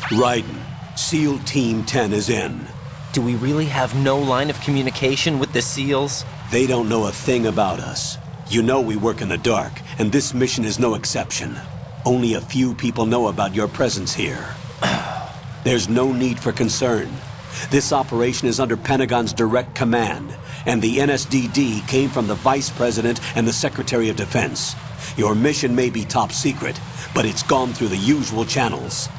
Raiden, SEAL Team 10 is in. Do we really have no line of communication with the SEALs? They don't know a thing about us. You know we work in the dark, and this mission is no exception. Only a few people know about your presence here. There's no need for concern. This operation is under Pentagon's direct command, and the NSDD came from the Vice President and the Secretary of Defense. Your mission may be top secret, but it's gone through the usual channels.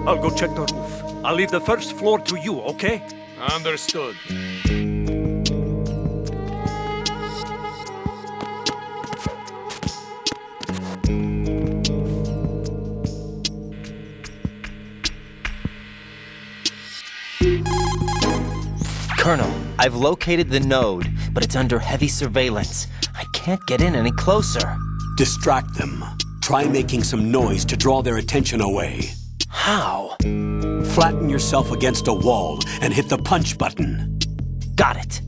I'll go check the roof. I'll leave the first floor to you, okay? Understood. Colonel, I've located the node, but it's under heavy surveillance. I can't get in any closer. Distract them. Try making some noise to draw their attention away. How? Flatten yourself against a wall and hit the punch button. Got it.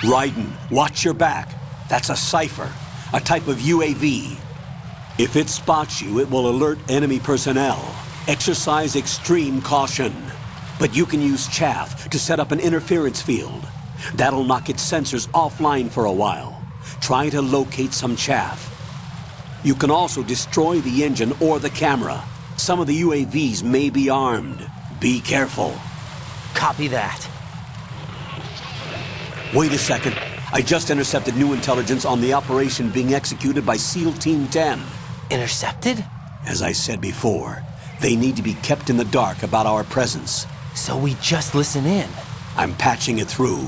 Raiden, watch your back. That's a cipher, a type of UAV. If it spots you, it will alert enemy personnel. Exercise extreme caution. But you can use chaff to set up an interference field. That'll knock its sensors offline for a while. Try to locate some chaff. You can also destroy the engine or the camera. Some of the UAVs may be armed. Be careful. Copy that. Wait a second. I just intercepted new intelligence on the operation being executed by SEAL Team 10. Intercepted? As I said before, they need to be kept in the dark about our presence. So we just listen in. I'm patching it through.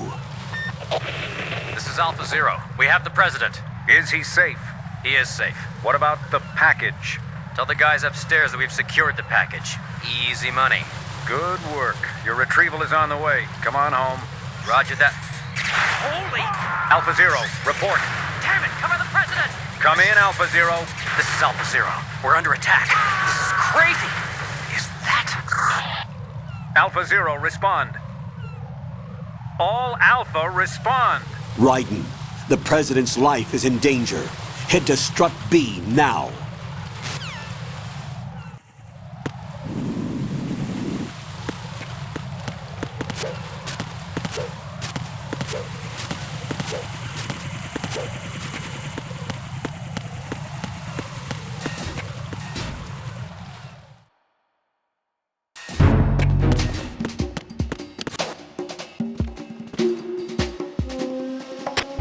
This is Alpha Zero. We have the President. Is he safe? He is safe. What about the package? Tell the guys upstairs that we've secured the package. Easy money. Good work. Your retrieval is on the way. Come on home. Roger that. Holy! Alpha Zero, report. Damn it! Cover the President! Come in, Alpha Zero. This is Alpha Zero. We're under attack. This is crazy. Is that... Alpha Zero, respond. All Alpha, respond. Raiden, the President's life is in danger. Head to Strut B now.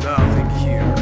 Nothing here.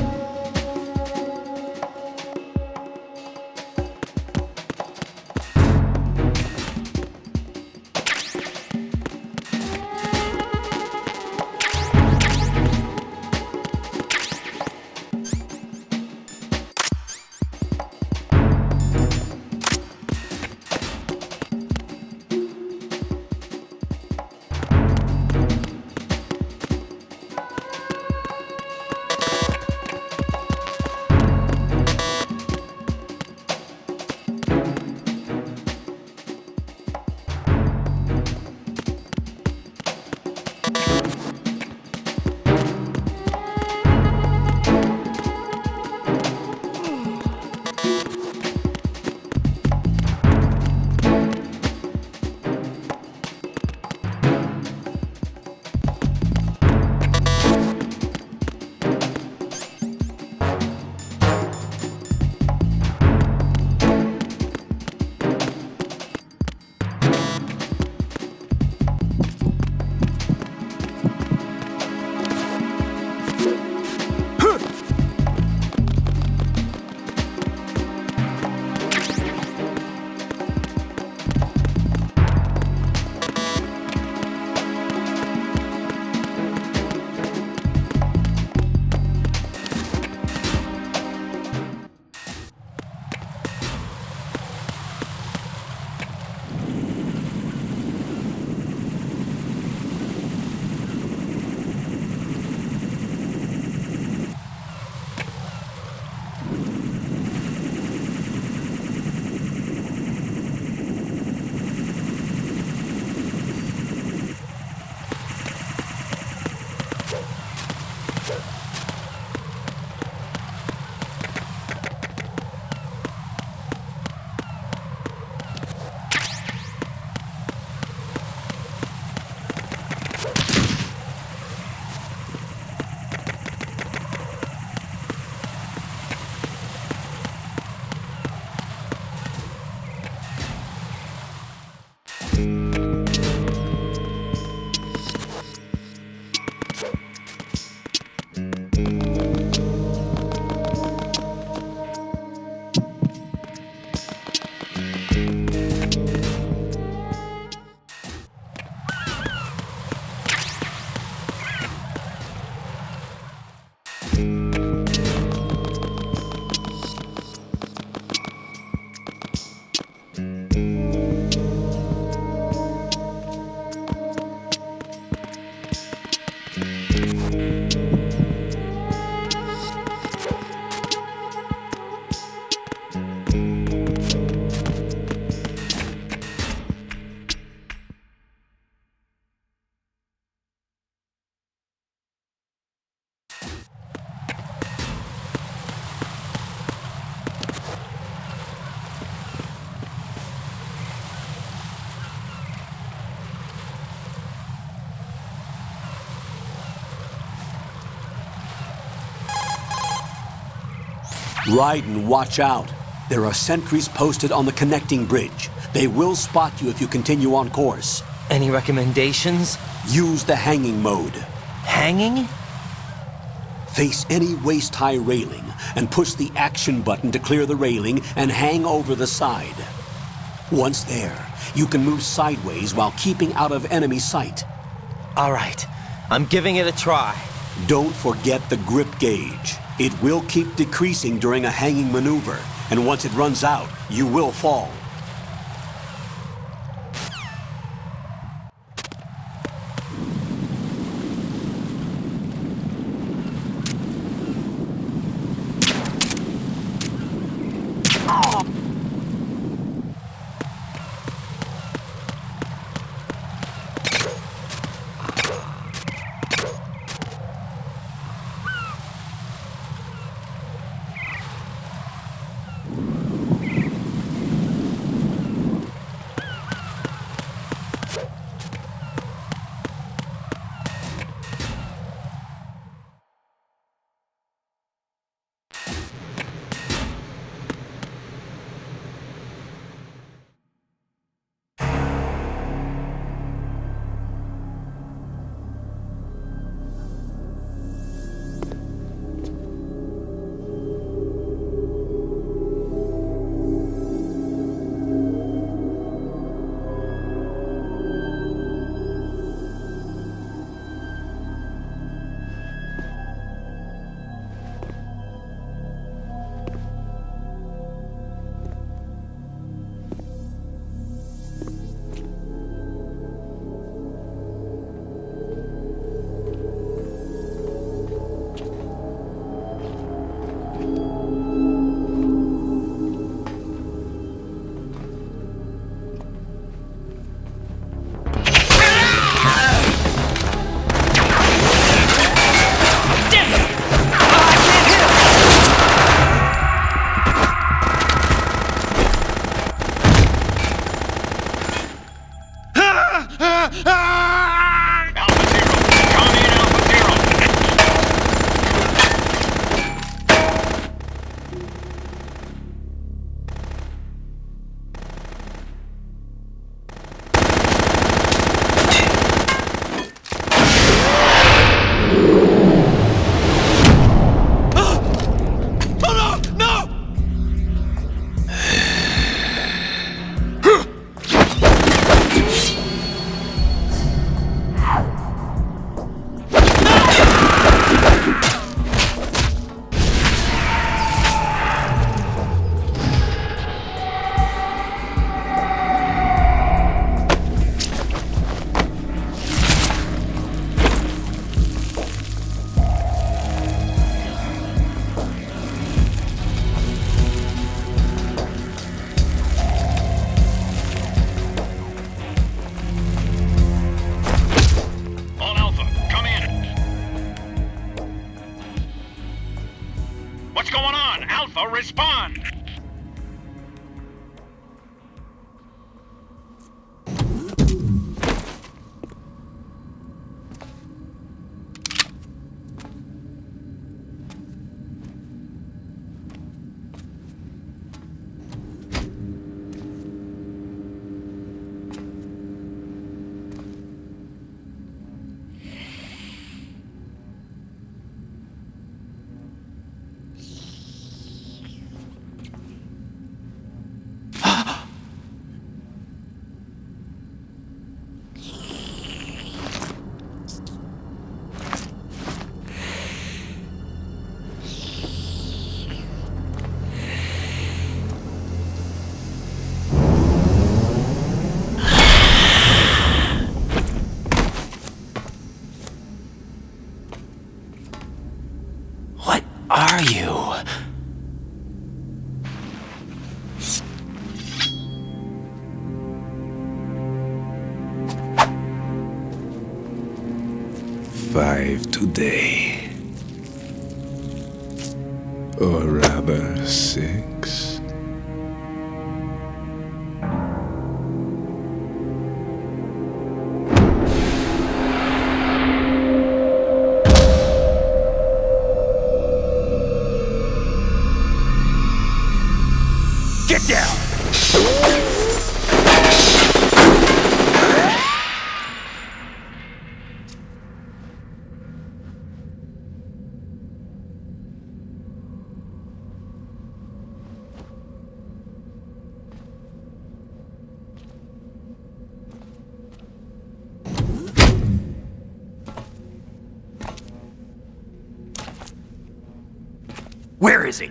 Raiden, watch out. There are sentries posted on the connecting bridge. They will spot you if you continue on course. Any recommendations? Use the hanging mode. Hanging? Face any waist-high railing and push the action button to clear the railing and hang over the side. Once there, you can move sideways while keeping out of enemy sight. All right, I'm giving it a try. Don't forget the grip gauge. It will keep decreasing during a hanging maneuver, and once it runs out, you will fall. Respond! What are you? Five today. Or rather, 6. Get down! Where is he?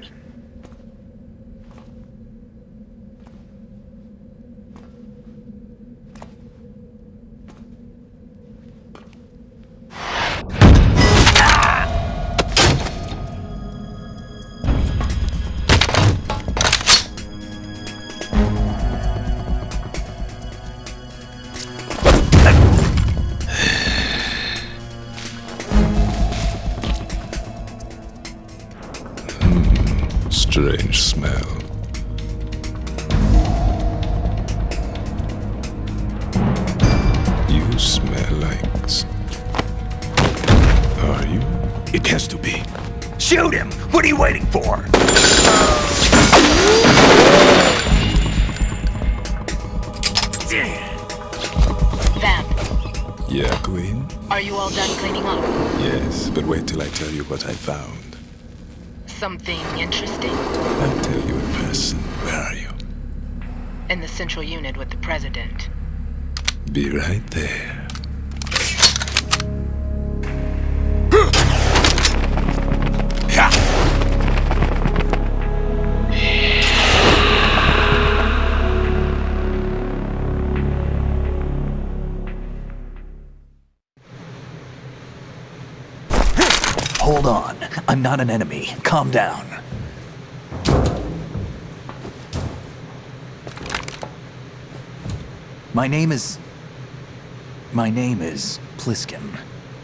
Strange smell. You smell like... Are you? It has to be. Shoot him! What are you waiting for? Vamp, Yeah, Queen? are you all done cleaning up? Yes, but wait till I tell you what I found. Something interesting? I'll tell you in person. Where are you? In the central unit with the president. Be right there. Hold on. I'm not an enemy. Calm down. My name is Pliskin.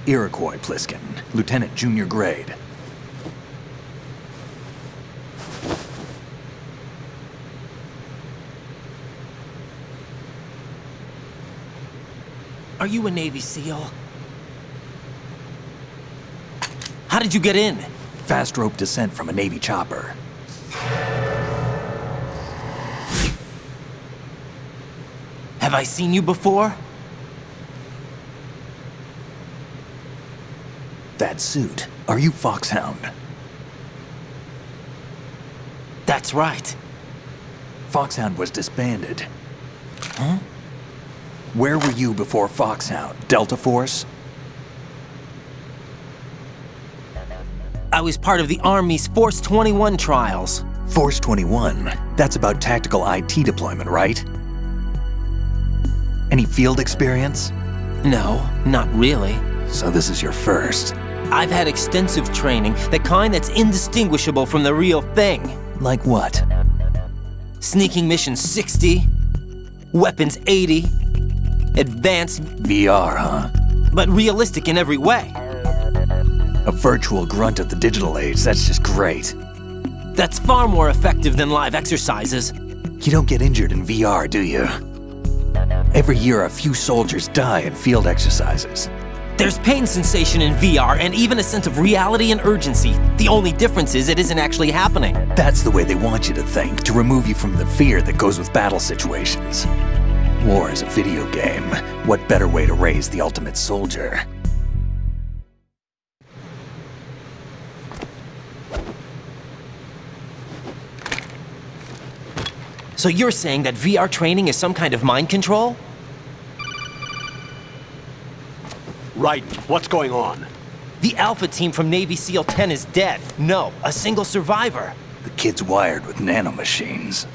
Iroquois Pliskin. Lieutenant Junior Grade. Are you a Navy SEAL? How did you get in? Fast rope descent from a Navy chopper. Have I seen you before? That suit. Are you Foxhound? That's right. Foxhound was disbanded. Huh? Where were you before Foxhound? Delta Force? I was part of the Army's Force 21 trials. Force 21? That's about tactical IT deployment, right? Any field experience? No, not really. So this is your first. I've had extensive training, the kind that's indistinguishable from the real thing. Like what? Sneaking mission 60, weapons 80, advanced, VR, huh? but realistic in every way. A virtual grunt of the digital age, that's just great. That's far more effective than live exercises. You don't get injured in VR, do you? Every year a few soldiers die in field exercises. There's pain sensation in VR and even a sense of reality and urgency. The only difference is it isn't actually happening. That's the way they want you to think, to remove you from the fear that goes with battle situations. War is a video game. What better way to raise the ultimate soldier? So you're saying that VR training is some kind of mind control? Raiden, what's going on? The Alpha team from Navy SEAL 10 is dead. No, a single survivor. The kid's wired with nanomachines.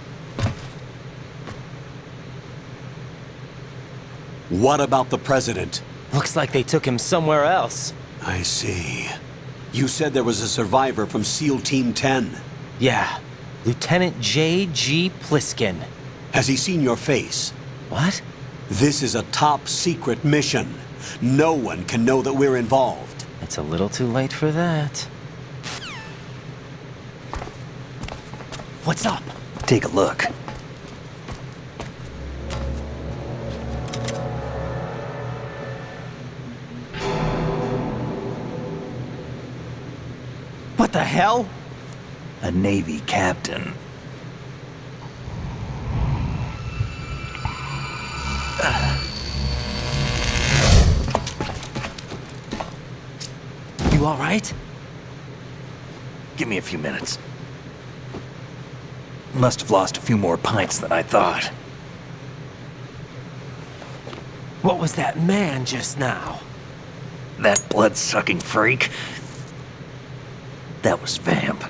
What about the president? Looks like they took him somewhere else. I see. You said there was a survivor from SEAL Team 10. Yeah, Lieutenant J.G. Pliskin. Has he seen your face? What? This is a top secret mission. No one can know that we're involved. It's a little too late for that. What's up? Take a look. What the hell? A Navy captain. all right? Give me a few minutes. Must have lost a few more pints than I thought. What was that man just now? That blood-sucking freak? That was Vamp.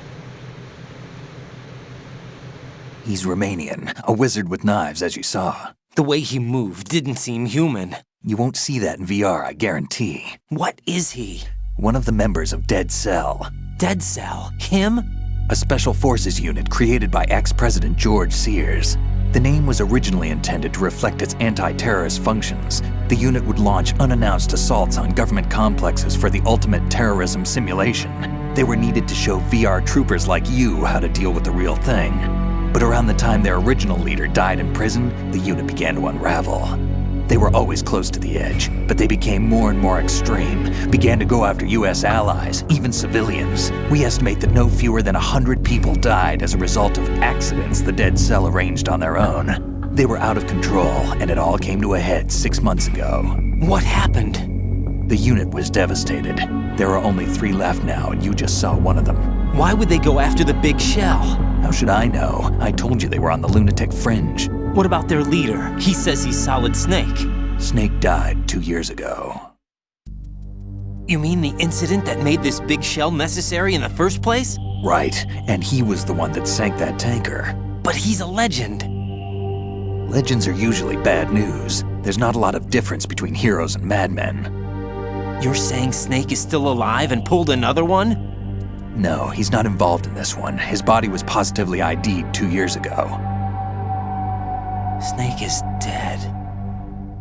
He's Romanian, a wizard with knives, as you saw. The way he moved didn't seem human. You won't see that in VR, I guarantee. What is he? One of the members of Dead Cell. Dead Cell? Him? A special forces unit created by ex-President George Sears. The name was originally intended to reflect its anti-terrorist functions. The unit would launch unannounced assaults on government complexes for the ultimate terrorism simulation. They were needed to show VR troopers like you how to deal with the real thing. But around the time their original leader died in prison, the unit began to unravel. They were always close to the edge, but they became more and more extreme, began to go after US allies, even civilians. We estimate that no fewer than 100 people died as a result of accidents the Dead Cell arranged on their own. They were out of control, and it all came to a head 6 months ago. What happened? The unit was devastated. There are only 3 left now, and you just saw one of them. Why would they go after the big shell? How should I know? I told you they were on the lunatic fringe. What about their leader? He says he's Solid Snake. Snake died 2 years ago. You mean the incident that made this big shell necessary in the first place? Right, and he was the one that sank that tanker. But he's a legend. Legends are usually bad news. There's not a lot of difference between heroes and madmen. You're saying Snake is still alive and pulled another one? No, he's not involved in this one. His body was positively ID'd 2 years ago. Snake is dead.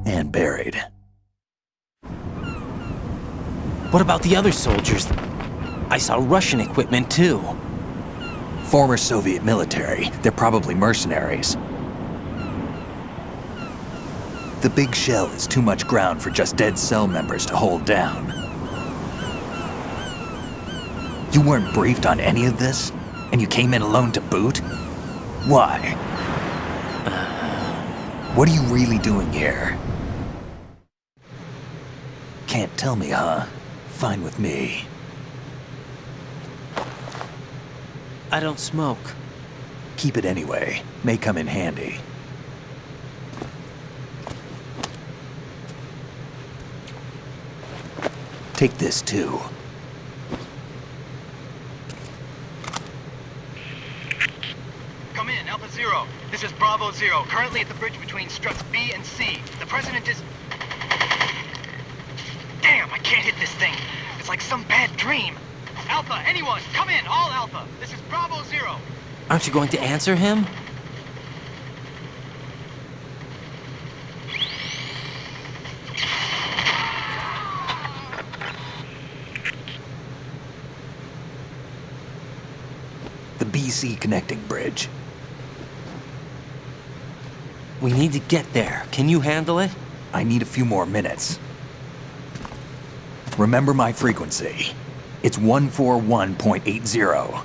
And buried. What about the other soldiers? I saw Russian equipment too. Former Soviet military. They're probably mercenaries. The big shell is too much ground for just Dead Cell members to hold down. You weren't briefed on any of this? And you came in alone to boot? Why? What are you really doing here? Can't tell me, huh? Fine with me. I don't smoke. Keep it anyway. May come in handy. Take this too. Come in, Alpha Zero. This is Bravo Zero, currently at the bridge between struts B and C. The President is... Damn, I can't hit this thing. It's like some bad dream. Alpha, anyone, come in, all Alpha. This is Bravo Zero. Aren't you going to answer him? The BC connecting bridge. We need to get there. Can you handle it? I need a few more minutes. Remember my frequency. It's 141.80.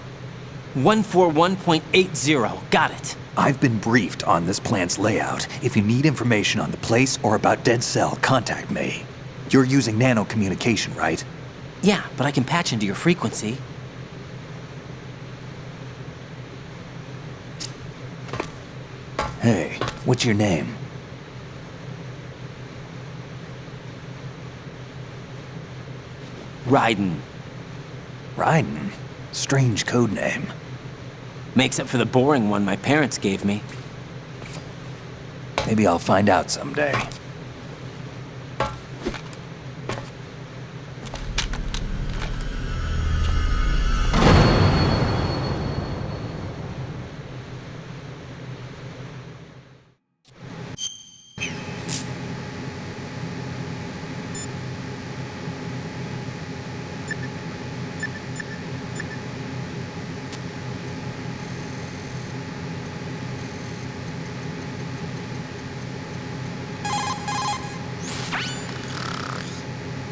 141.80. Got it. I've been briefed on this plant's layout. If you need information on the place or about Dead Cell, contact me. You're using nano communication, right? Yeah, but I can patch into your frequency. Hey, what's your name? Raiden. Raiden? Strange code name. Makes up for the boring one my parents gave me. Maybe I'll find out someday.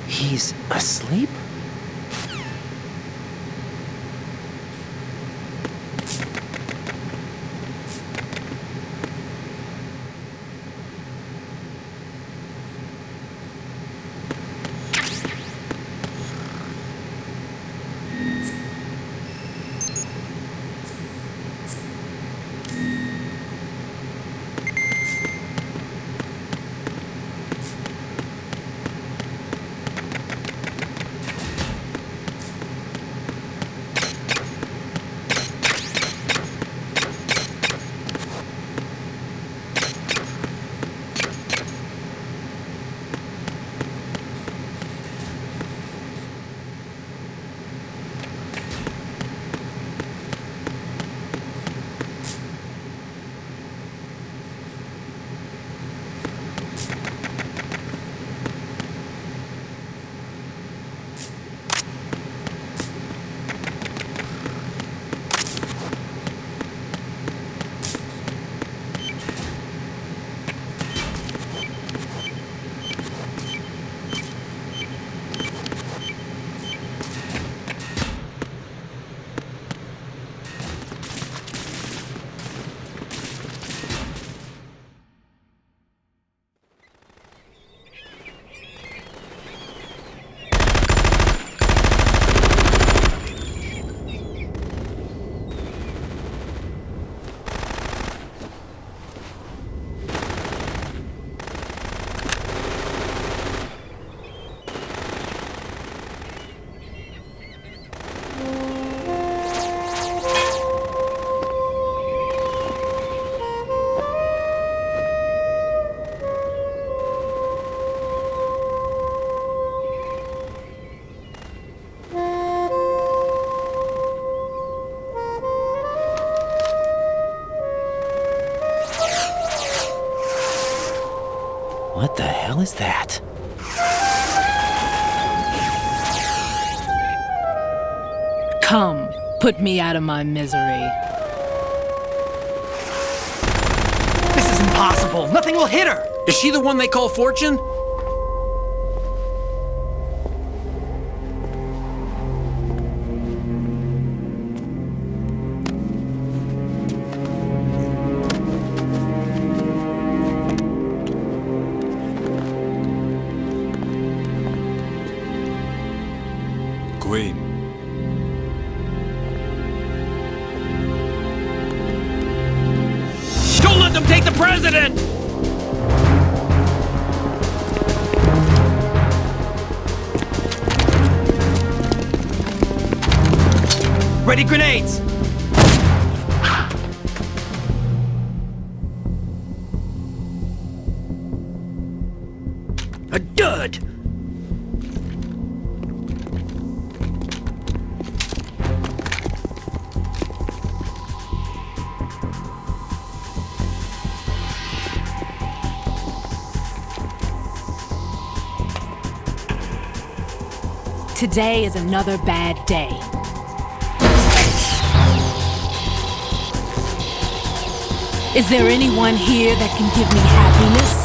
He's asleep? What the hell is that? Come, put me out of my misery. This is impossible. Nothing will hit her. Is she the one they call Fortune? Queen. Don't let them take the president! Ready grenades! A dud! Today is another bad day. Is there anyone here that can give me happiness?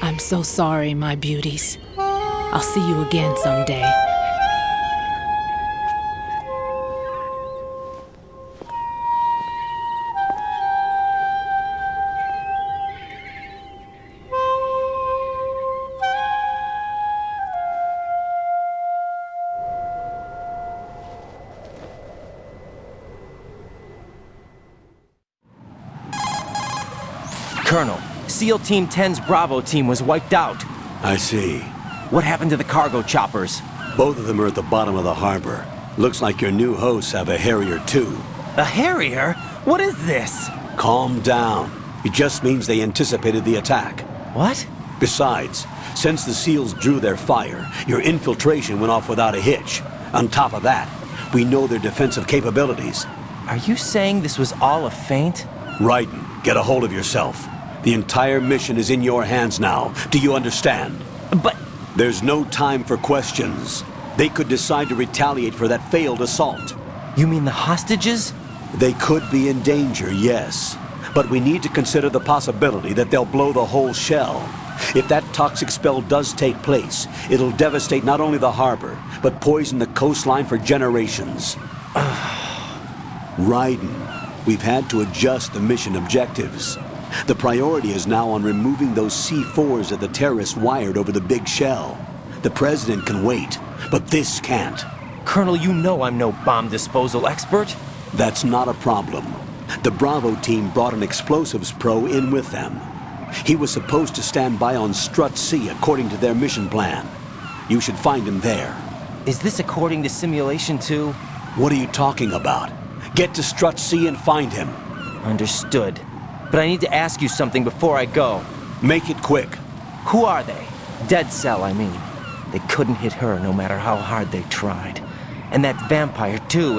I'm so sorry, my beauties. I'll see you again someday. Colonel, SEAL Team 10's Bravo team was wiped out. I see. What happened to the cargo choppers? Both of them are at the bottom of the harbor. Looks like your new hosts have a Harrier too. A Harrier? What is this? Calm down. It just means they anticipated the attack. What? Besides, since the SEALs drew their fire, your infiltration went off without a hitch. On top of that, we know their defensive capabilities. Are you saying this was all a feint? Raiden, get a hold of yourself. The entire mission is in your hands now. Do you understand? But... There's no time for questions. They could decide to retaliate for that failed assault. You mean the hostages? They could be in danger, yes. But we need to consider the possibility that they'll blow the whole shell. If that toxic spell does take place, it'll devastate not only the harbor, but poison the coastline for generations. Raiden, we've had to adjust the mission objectives. The priority is now on removing those C4s that the terrorists wired over the big shell. The president can wait, but this can't. Colonel, you know I'm no bomb disposal expert. That's not a problem. The Bravo team brought an explosives pro in with them. He was supposed to stand by on Strut C according to their mission plan. You should find him there. Is this according to Simulation 2? What are you talking about? Get to Strut C and find him. Understood. But I need to ask you something before I go. Make it quick. Who are they? Dead Cell, I mean. They couldn't hit her no matter how hard they tried. And that vampire, too,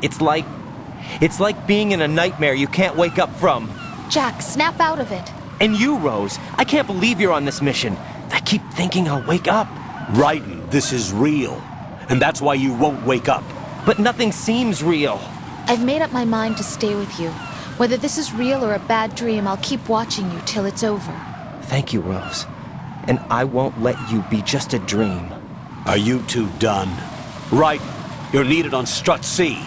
it's like being in a nightmare you can't wake up from. Jack, snap out of it. And you, Rose, I can't believe you're on this mission. I keep thinking I'll wake up. Raiden, this is real. And that's why you won't wake up. But nothing seems real. I've made up my mind to stay with you. Whether this is real or a bad dream, I'll keep watching you till it's over. Thank you, Rose. And I won't let you be just a dream. Are you two done? Raiden, you're needed on Strut C.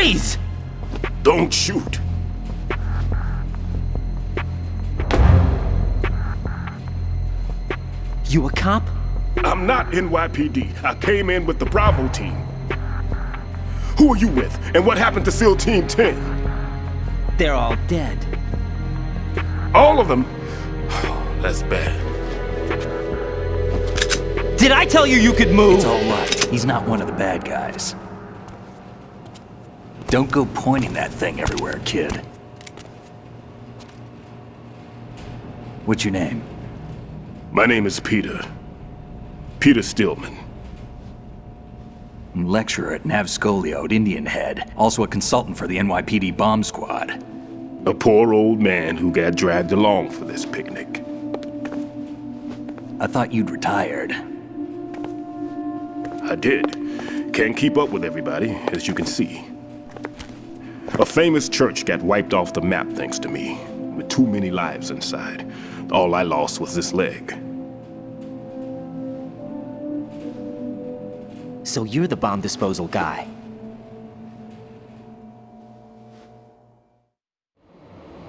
Freeze! Don't shoot. You a cop? I'm not NYPD. I came in with the Bravo team. Who are you with? And what happened to SEAL Team 10? They're all dead. All of them? That's bad. Did I tell you you could move? It's all right. He's not one of the bad guys. Don't go pointing that thing everywhere, kid. What's your name? My name is Peter. Peter Stillman. Lecturer at Navscolio at Indian Head. Also a consultant for the NYPD bomb squad. A poor old man who got dragged along for this picnic. I thought you'd retired. I did. Can't keep up with everybody, as you can see. A famous church got wiped off the map thanks to me, with too many lives inside. All I lost was this leg. So you're the bomb disposal guy.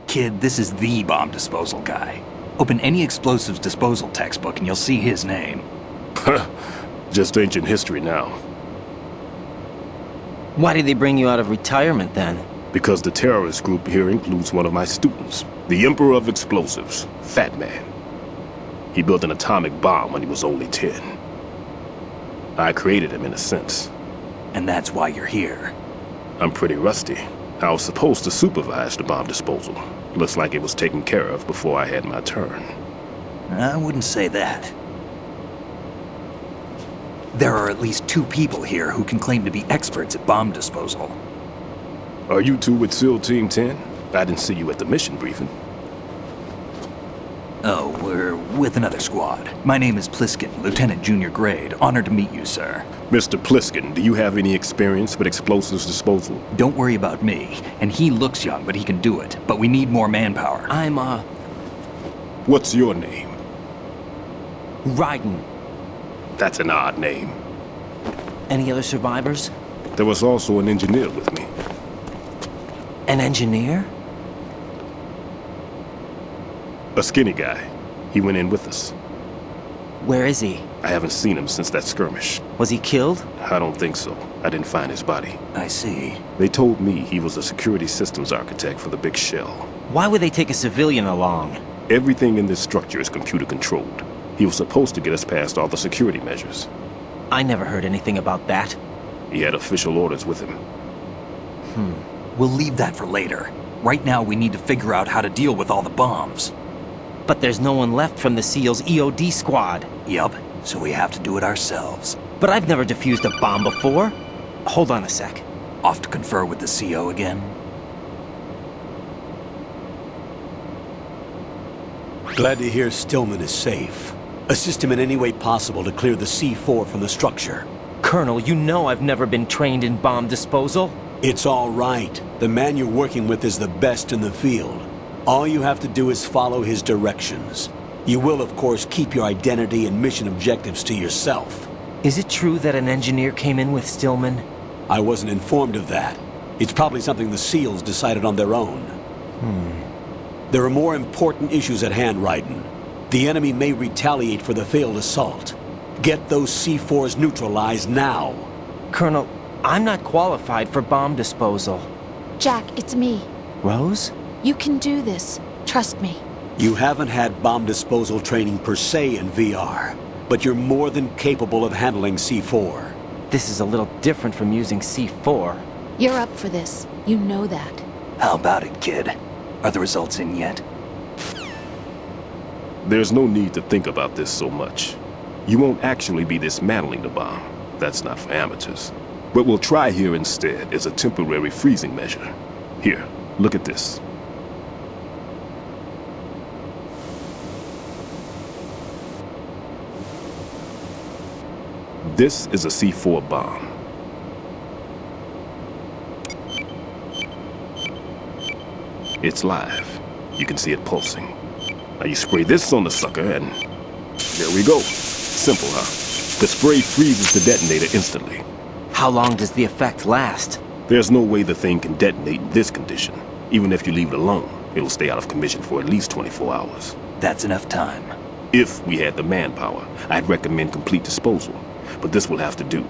Kid, this is the bomb disposal guy. Open any explosives disposal textbook and you'll see his name. Just ancient history now. Why did they bring you out of retirement then? Because the terrorist group here includes one of my students, the Emperor of Explosives, Fatman. He built an atomic bomb when he was only 10. I created him in a sense. And that's why you're here. I'm pretty rusty. I was supposed to supervise the bomb disposal. Looks like it was taken care of before I had my turn. I wouldn't say that. There are at least 2 people here who can claim to be experts at bomb disposal. Are you two with SEAL Team 10? I didn't see you at the mission briefing. Oh, we're with another squad. My name is Pliskin, Lieutenant Junior Grade. Honored to meet you, sir. Mr. Pliskin, do you have any experience with explosives disposal? Don't worry about me. And he looks young, but he can do it. But we need more manpower. I'm, What's your name? Raiden. That's an odd name. Any other survivors? There was also an engineer with me. An engineer? A skinny guy. He went in with us. Where is he? I haven't seen him since that skirmish. Was he killed? I don't think so. I didn't find his body. I see. They told me he was a security systems architect for the big shell. Why would they take a civilian along? Everything in this structure is computer controlled. He was supposed to get us past all the security measures. I never heard anything about that. He had official orders with him. We'll leave that for later. Right now, we need to figure out how to deal with all the bombs. But there's no one left from the SEAL's EOD squad. Yup, so we have to do it ourselves. But I've never defused a bomb before. Hold on a sec. Off to confer with the CO again? Glad to hear Stillman is safe. Assist him in any way possible to clear the C4 from the structure. Colonel, you know I've never been trained in bomb disposal. It's all right. The man you're working with is the best in the field. All you have to do is follow his directions. You will, of course, keep your identity and mission objectives to yourself. Is it true that an engineer came in with Stillman? I wasn't informed of that. It's probably something the SEALs decided on their own. There are more important issues at hand, Raiden. The enemy may retaliate for the failed assault. Get those C4s neutralized now. Colonel, I'm not qualified for bomb disposal. Jack, it's me. Rose? You can do this. Trust me. You haven't had bomb disposal training per se in VR, but you're more than capable of handling C4. This is a little different from using C4. You're up for this. You know that. How about it, kid? Are the results in yet? There's no need to think about this so much. You won't actually be dismantling the bomb. That's not for amateurs. What we'll try here instead is a temporary freezing measure. Here, look at this. This is a C4 bomb. It's live. You can see it pulsing. Now you spray this on the sucker and there we go. Simple, huh? The spray freezes the detonator instantly. How long does the effect last? There's no way the thing can detonate in this condition. Even if you leave it alone, it'll stay out of commission for at least 24 hours. That's enough time. If we had the manpower, I'd recommend complete disposal. But this will have to do.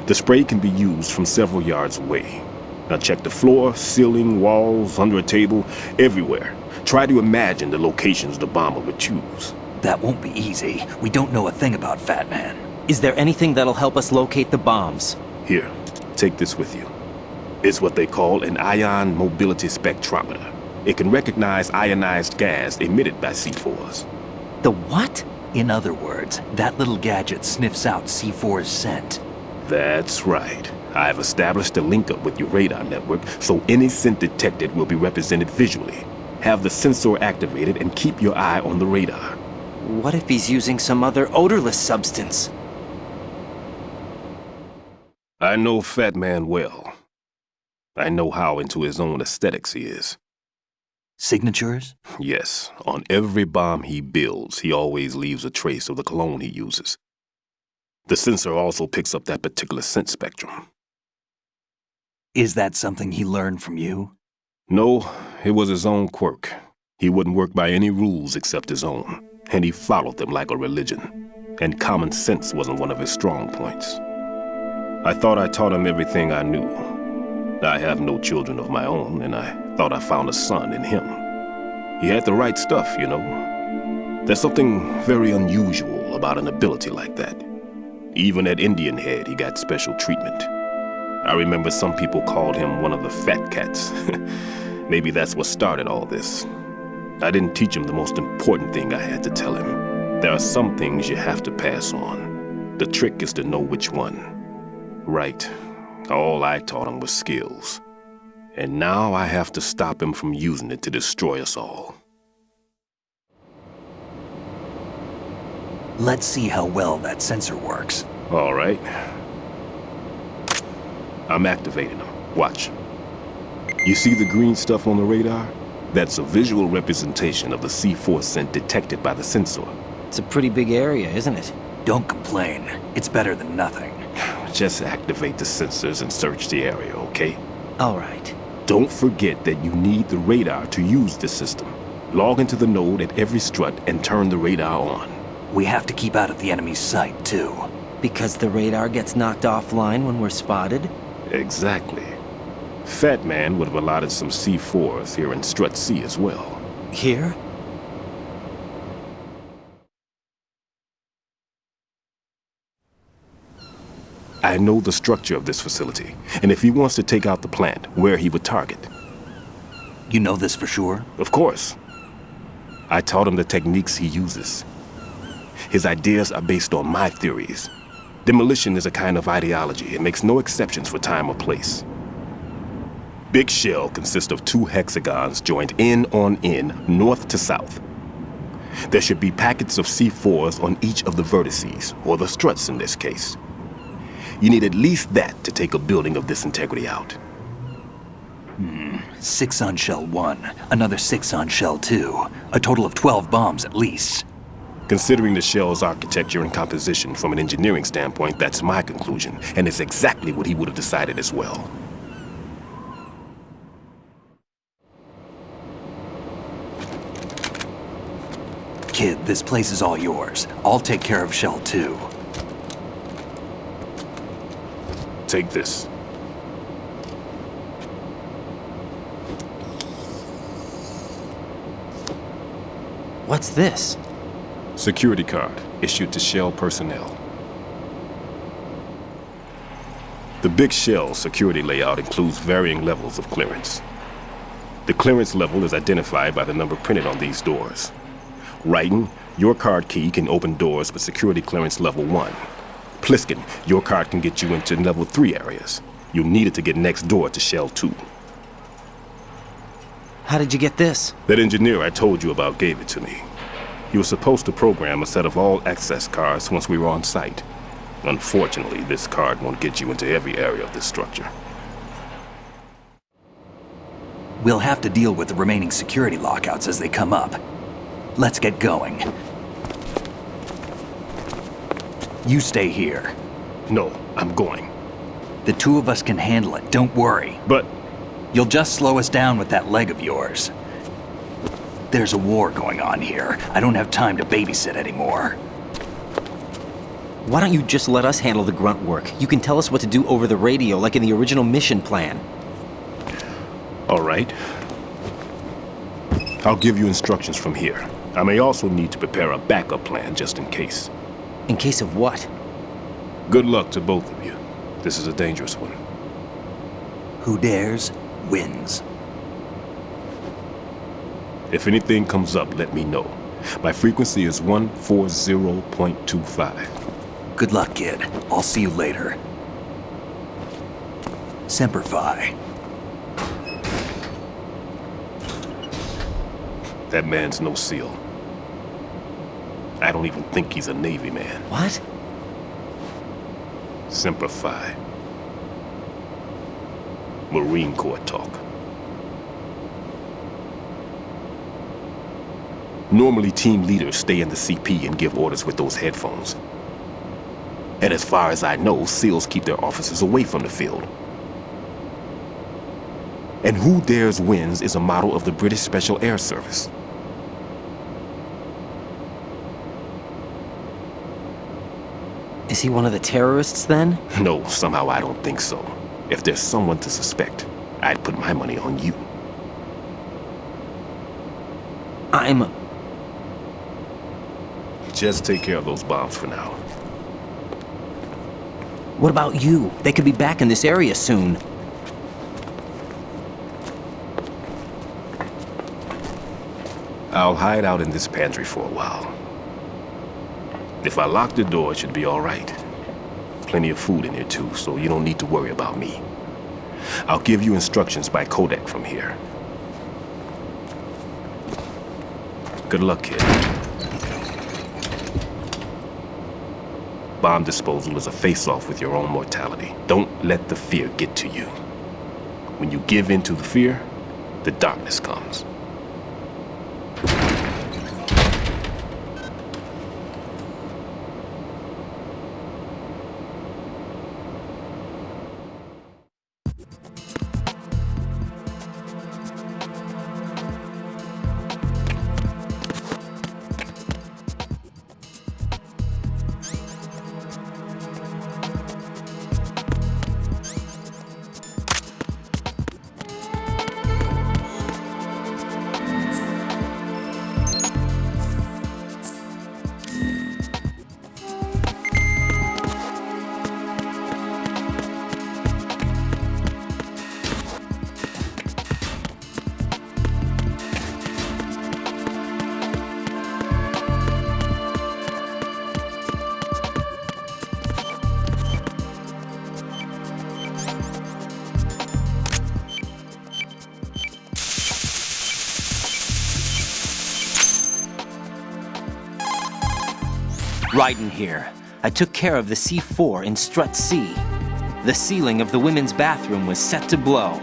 The spray can be used from several yards away. Now check the floor, ceiling, walls, under a table, everywhere. Try to imagine the locations the bomber would choose. That won't be easy. We don't know a thing about Fatman. Is there anything that'll help us locate the bombs? Here, take this with you. It's what they call an ion mobility spectrometer. It can recognize ionized gas emitted by C4s. The what? In other words, that little gadget sniffs out C4's scent. That's right. I've established a link up with your radar network, so any scent detected will be represented visually. Have the sensor activated and keep your eye on the radar. What if he's using some other odorless substance? I know Fatman well. I know how into his own aesthetics he is. Signatures? Yes, on every bomb he builds, he always leaves a trace of the cologne he uses. The sensor also picks up that particular scent spectrum. Is that something he learned from you? No, it was his own quirk. He wouldn't work by any rules except his own, and he followed them like a religion. And common sense wasn't one of his strong points. I thought I taught him everything I knew. I have no children of my own, and I thought I found a son in him. He had the right stuff, you know. There's something very unusual about an ability like that. Even at Indian Head, he got special treatment. I remember some people called him one of the fat cats. Maybe that's what started all this. I didn't teach him the most important thing I had to tell him. There are some things you have to pass on. The trick is to know which one. Right. All I taught him was skills. And now I have to stop him from using it to destroy us all. Let's see how well that sensor works. All right. I'm activating them. Watch. You see the green stuff on the radar? That's a visual representation of the C4 scent detected by the sensor. It's a pretty big area, isn't it? Don't complain. It's better than nothing. Just activate the sensors and search the area, okay? All right. Don't forget that you need the radar to use this system. Log into the node at every strut and turn the radar on. We have to keep out of the enemy's sight, too. Because the radar gets knocked offline when we're spotted? Exactly. Fatman would have allotted some C4s here in Strut C as well. Here? I know the structure of this facility, and if he wants to take out the plant, where he would target. You know this for sure? Of course. I taught him the techniques he uses. His ideas are based on my theories. Demolition is a kind of ideology. It makes no exceptions for time or place. Big Shell consists of 2 hexagons joined end on end, north to south. There should be packets of C4s on each of the vertices, or the struts in this case. You need at least that to take a building of this integrity out. 6 on Shell 1, another 6 on Shell 2. A total of 12 bombs at least. Considering the shell's architecture and composition from an engineering standpoint, that's my conclusion, and it's exactly what he would have decided as well. Kid, this place is all yours. I'll take care of Shell 2. Take this. What's this? Security card issued to Shell personnel. The Big Shell security layout includes varying levels of clearance. The clearance level is identified by the number printed on these doors. Raiden, your card key can open doors with security clearance level 1. Pliskin, your card can get you into level 3 areas. You'll need it to get next door to Shell 2. How did you get this? That engineer I told you about gave it to me. He was supposed to program a set of all access cards once we were on site. Unfortunately, this card won't get you into every area of this structure. We'll have to deal with the remaining security lockouts as they come up. Let's get going. You stay here. No, I'm going. The two of us can handle it, don't worry. But you'll just slow us down with that leg of yours. There's a war going on here. I don't have time to babysit anymore. Why don't you just let us handle the grunt work? You can tell us what to do over the radio, like in the original mission plan. all right. I'll give you instructions from here. I may also need to prepare a backup plan just in case. In case of what? Good luck to both of you. This is a dangerous one. Who dares, wins. If anything comes up, let me know. My frequency is 140.25. Good luck, kid. I'll see you later. Semper Fi. That man's no SEAL. I don't even think he's a Navy man. What? Semper Fi. Marine Corps talk. Normally, team leaders stay in the CP and give orders with those headphones. And as far as I know, SEALs keep their officers away from the field. And Who Dares Wins is a model of the British Special Air Service. Is he one of the terrorists, then? No, somehow I don't think so. If there's someone to suspect, I'd put my money on you. Just take care of those bombs for now. What about you? They could be back in this area soon. I'll hide out in this pantry for a while. If I lock the door, it should be all right. Plenty of food in here too, so you don't need to worry about me. I'll give you instructions by codec from here. Good luck, kid. Bomb disposal is a face-off with your own mortality. Don't let the fear get to you. When you give in to the fear, the darkness comes. Raiden here. I took care of the C4 in Strut C. The ceiling of the women's bathroom was set to blow.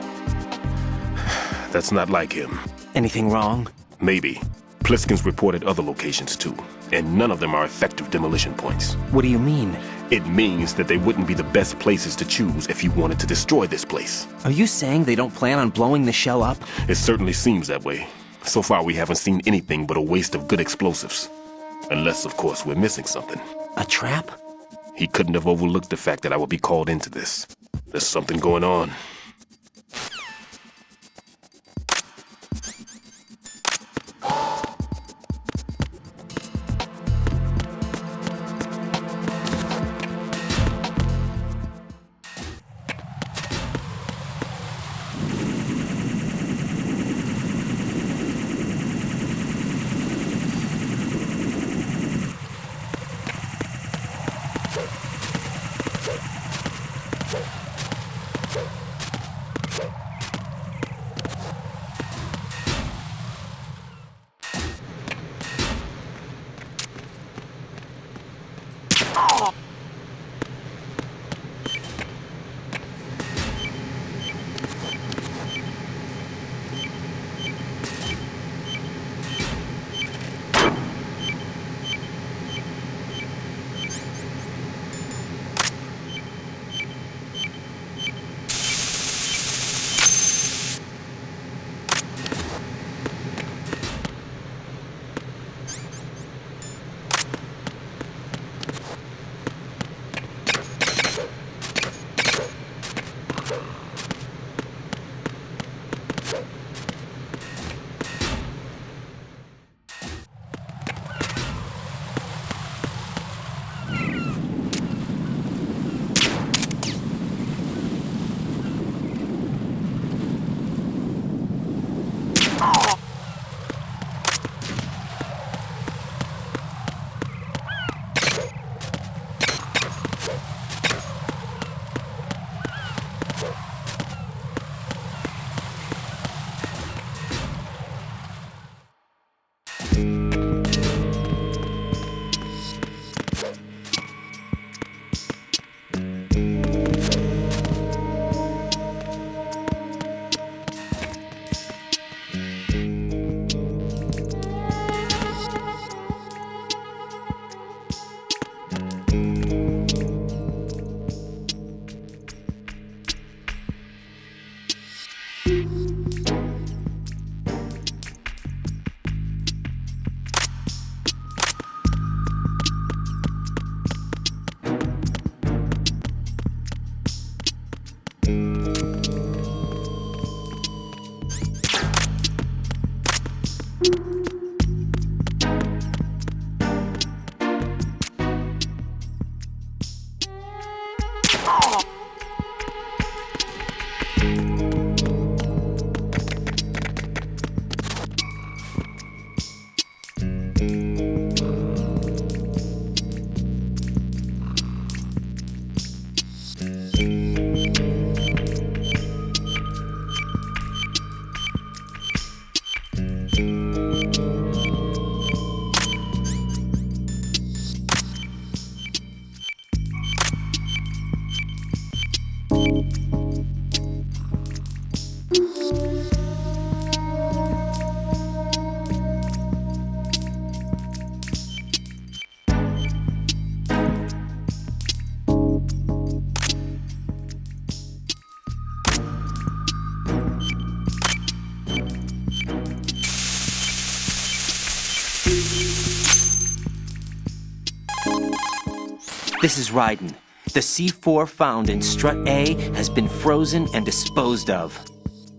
That's not like him. Anything wrong? Maybe. Pliskin's reported other locations too, and none of them are effective demolition points. What do you mean? It means that they wouldn't be the best places to choose if you wanted to destroy this place. Are you saying they don't plan on blowing the shell up? It certainly seems that way. So far, we haven't seen anything but a waste of good explosives. Unless, of course, we're missing something. A trap? He couldn't have overlooked the fact that I would be called into this. There's something going on. This is Raiden. The C4 found in Strut A has been frozen and disposed of.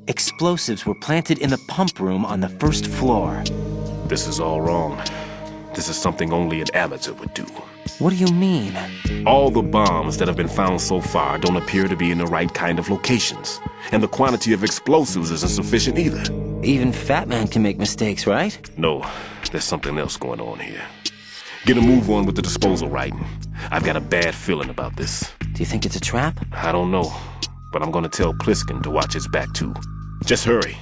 Explosives were planted in the pump room on the first floor. This is all wrong. This is something only an amateur would do. What do you mean? All the bombs that have been found so far don't appear to be in the right kind of locations. And the quantity of explosives isn't sufficient either. Even Fatman can make mistakes, right? No, there's something else going on here. Get a move on with the disposal, Raiden. I've got a bad feeling about this. Do you think it's a trap? I don't know, but I'm gonna tell Pliskin to watch his back too. Just hurry.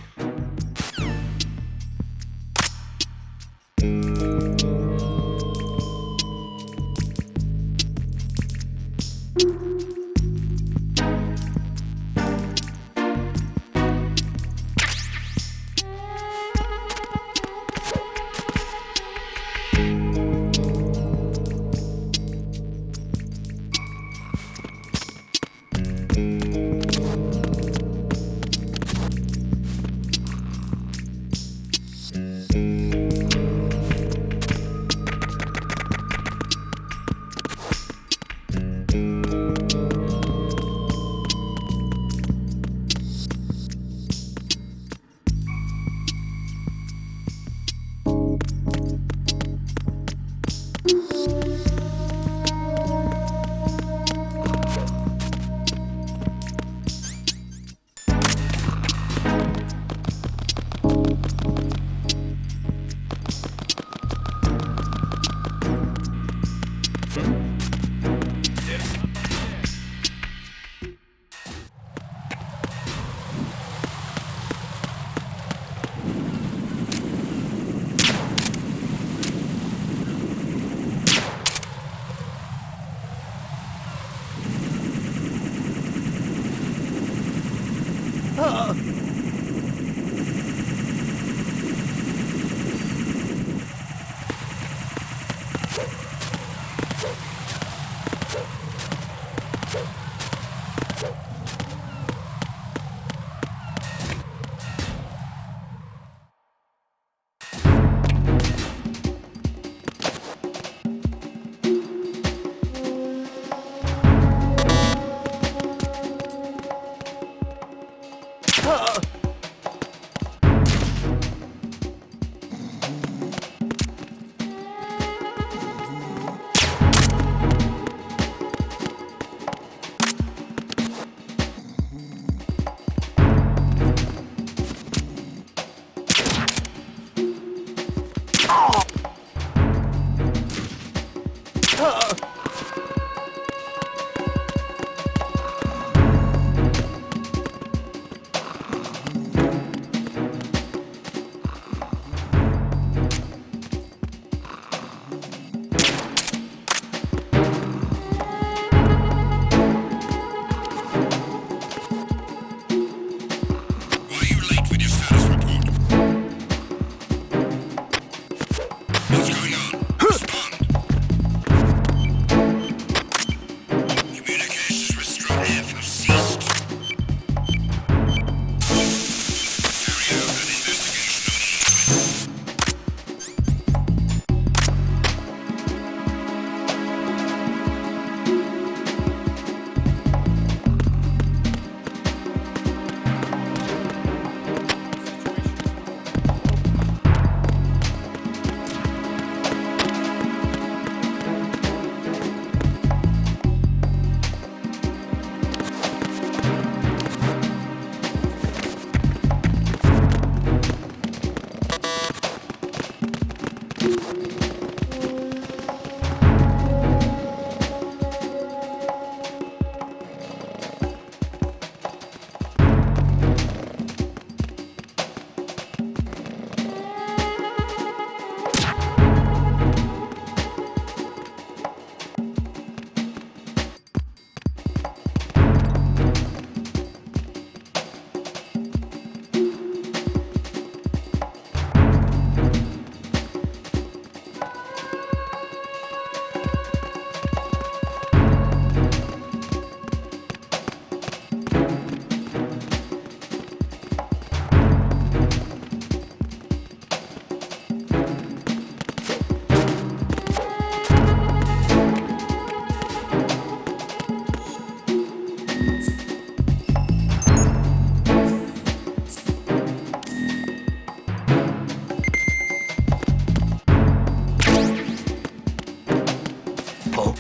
asshole.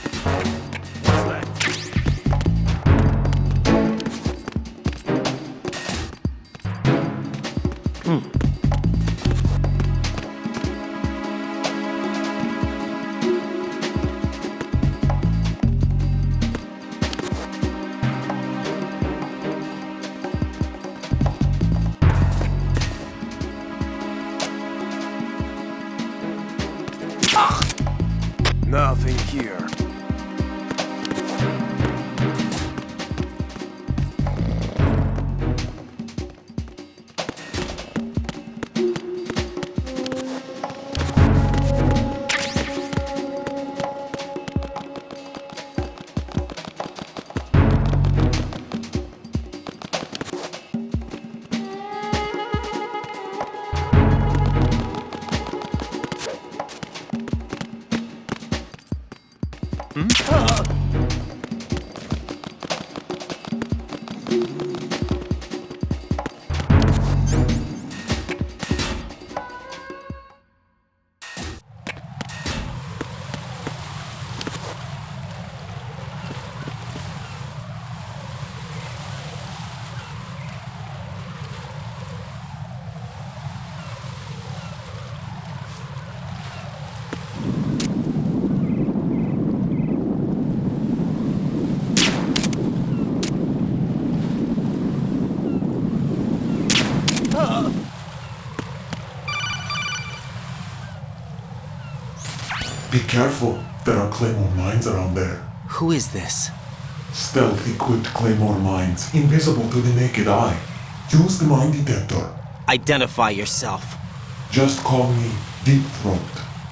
Nothing here. Be careful, there are claymore mines around there. Who is this? Stealth-equipped claymore mines, invisible to the naked eye. Use the mine detector. Identify yourself. Just call me Deep Throat.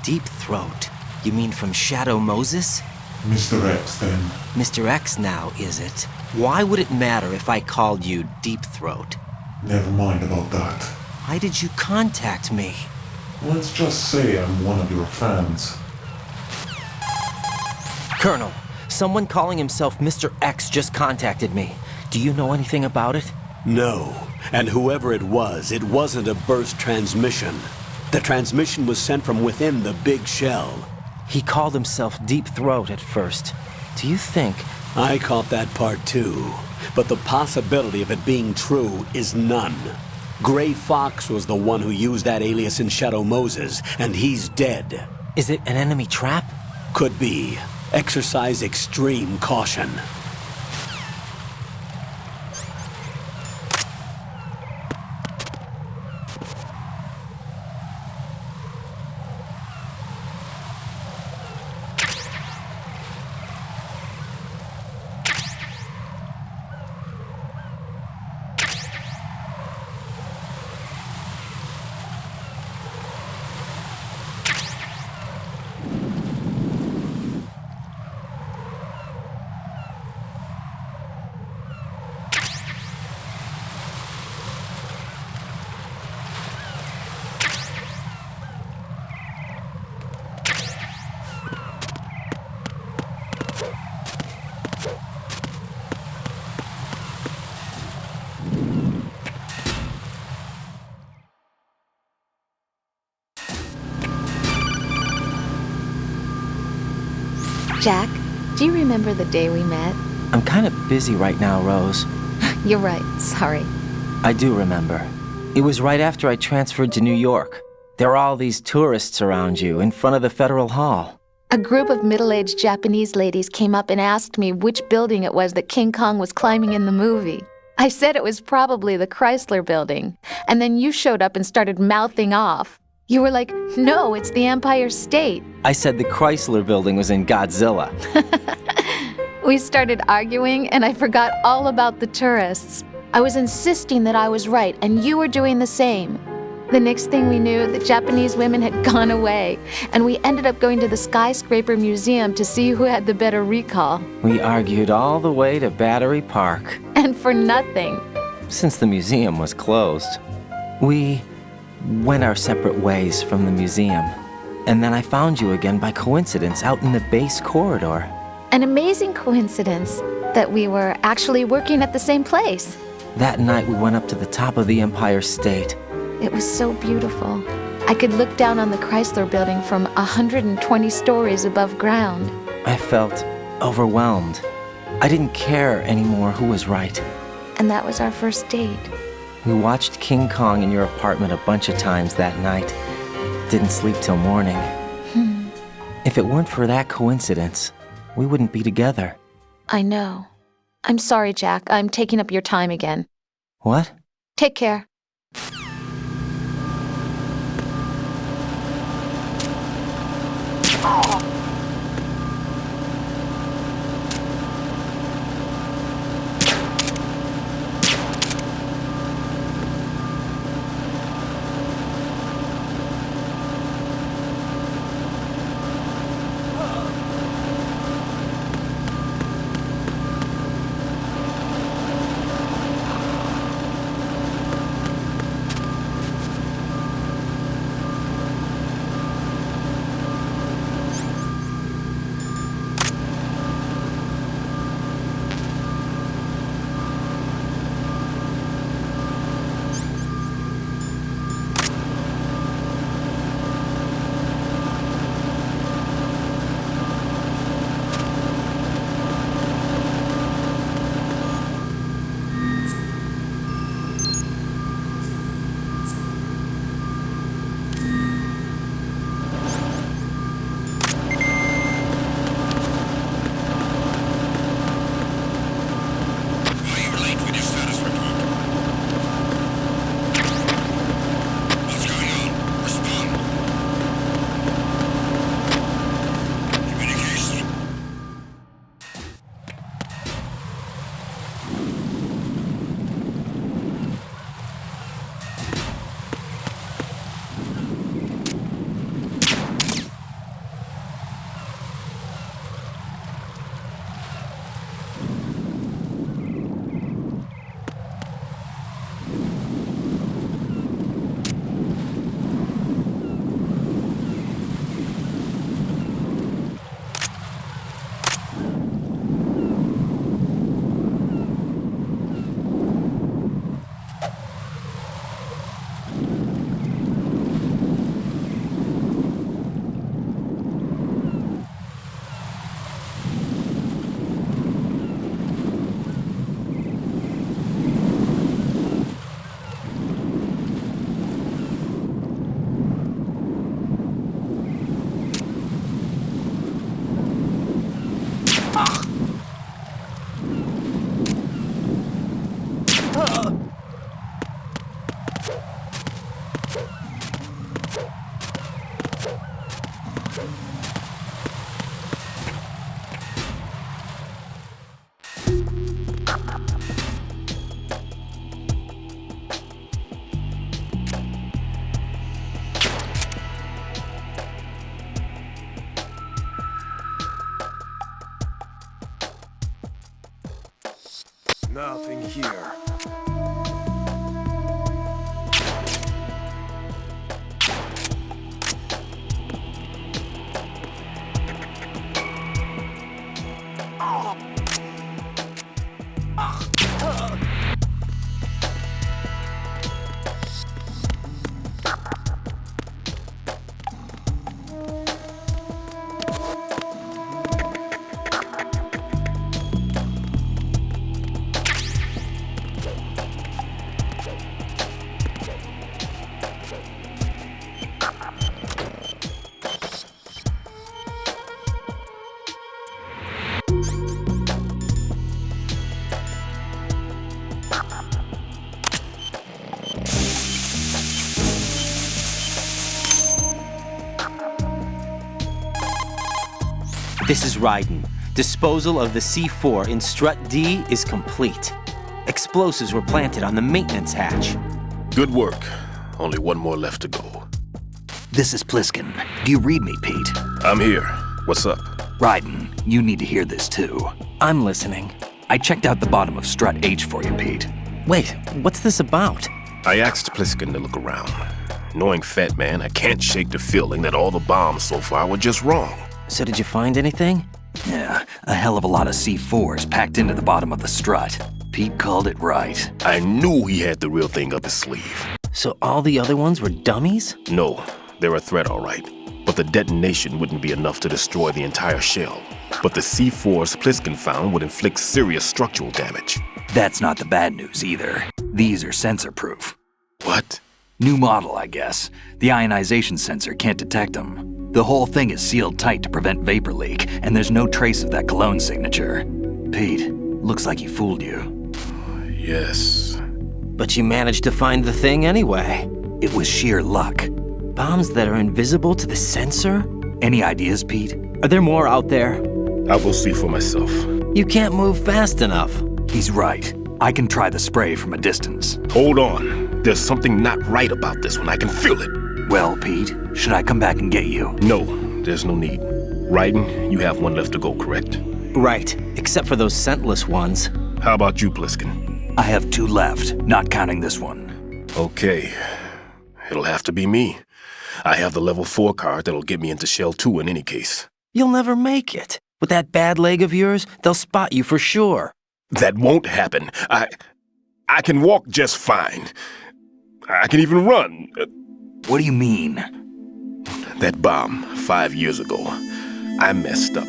Deep Throat? You mean from Shadow Moses? Mr. X, then. Mr. X now, is it? Why would it matter if I called you Deep Throat? Never mind about that. Why did you contact me? Let's just say I'm one of your fans. Colonel, someone calling himself Mr. X just contacted me. Do you know anything about it? No. And whoever it wasn't a burst transmission. The transmission was sent from within the big shell. He called himself Deep Throat at first. Do you think... I caught that part too. But the possibility of it being true is none. Gray Fox was the one who used that alias in Shadow Moses, and he's dead. Is it an enemy trap? Could be. Exercise extreme caution. Jack, do you remember the day we met? I'm kind of busy right now, Rose. You're right, sorry. I do remember. It was right after I transferred to New York. There are all these tourists around you in front of the Federal Hall. A group of middle-aged Japanese ladies came up and asked me which building it was that King Kong was climbing in the movie. I said it was probably the Chrysler Building, and then you showed up and started mouthing off. You were like, no, it's the Empire State. I said the Chrysler Building was in Godzilla. We started arguing, and I forgot all about the tourists. I was insisting that I was right, and you were doing the same. The next thing we knew, the Japanese women had gone away, and we ended up going to the Skyscraper Museum to see who had the better recall. We argued all the way to Battery Park. And for nothing. Since the museum was closed. We went our separate ways from the museum. And then I found you again by coincidence out in the base corridor. An amazing coincidence that we were actually working at the same place. That night we went up to the top of the Empire State. It was so beautiful. I could look down on the Chrysler building from 120 stories above ground. I felt overwhelmed. I didn't care anymore who was right. And that was our first date. We watched King Kong in your apartment a bunch of times that night. Didn't sleep till morning. If it weren't for that coincidence, we wouldn't be together. I know. I'm sorry, Jack. I'm taking up your time again. What? Take care. Nothing here. This is Raiden. Disposal of the C4 in Strut D is complete. Explosives were planted on the maintenance hatch. Good work. Only one more left to go. This is Pliskin. Do you read me, Pete? I'm here. What's up? Raiden, you need to hear this too. I'm listening. I checked out the bottom of Strut H for you, Pete. Wait, what's this about? I asked Pliskin to look around. Knowing Fatman, I can't shake the feeling that all the bombs so far were just wrong. So did you find anything? Yeah, a hell of a lot of C4s packed into the bottom of the strut. Pete called it right. I knew he had the real thing up his sleeve. So all the other ones were dummies? No, they're a threat, all right. But the detonation wouldn't be enough to destroy the entire shell. But the C4s Pliskin found would inflict serious structural damage. That's not the bad news either. These are sensor-proof. What? New model, I guess. The ionization sensor can't detect them. The whole thing is sealed tight to prevent vapor leak, and there's no trace of that cologne signature. Pete, looks like he fooled you. Yes. But you managed to find the thing anyway. It was sheer luck. Bombs that are invisible to the sensor? Any ideas, Pete? Are there more out there? I will see for myself. You can't move fast enough. He's right. I can try the spray from a distance. Hold on. There's something not right about this one. I can feel it. Well, Pete, should I come back and get you? No, there's no need. Raiden, you have one left to go, correct? Right, except for those scentless ones. How about you, Pliskin? I have 2 left, not counting this one. Okay. It'll have to be me. I have the level 4 card that'll get me into Shell 2 in any case. You'll never make it. With that bad leg of yours, they'll spot you for sure. That won't happen. I can walk just fine. I can even run. What do you mean? That bomb 5 years ago, I messed up.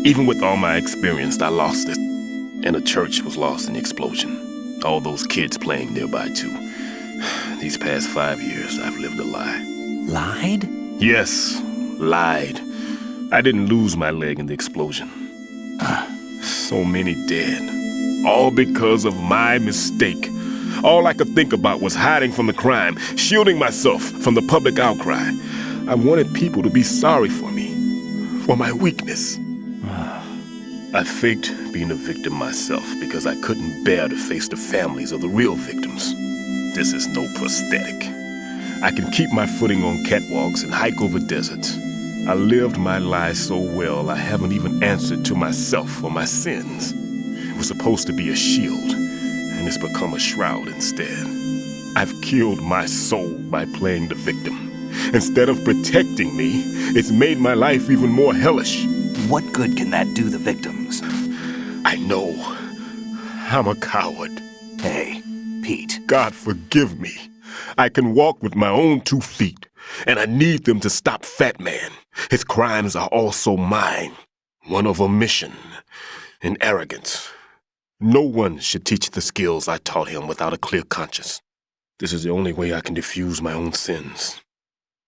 Even with all my experience, I lost it. And the church was lost in the explosion. All those kids playing nearby, too. These past 5 years, I've lived a lie. Lied? Yes, lied. I didn't lose my leg in the explosion. So many dead. All because of my mistake. All I could think about was hiding from the crime, shielding myself from the public outcry. I wanted people to be sorry for me, for my weakness. I faked being a victim myself because I couldn't bear to face the families of the real victims. This is no prosthetic. I can keep my footing on catwalks and hike over deserts. I lived my life so well I haven't even answered to myself for my sins. It was supposed to be a shield, and it's become a shroud instead. I've killed my soul by playing the victim. Instead of protecting me, it's made my life even more hellish. What good can that do the victims? I know. I'm a coward. Hey, Pete. God forgive me. I can walk with my own 2 feet, and I need them to stop Fatman. His crimes are also mine. One of omission and arrogance. No one should teach the skills I taught him without a clear conscience. This is the only way I can diffuse my own sins.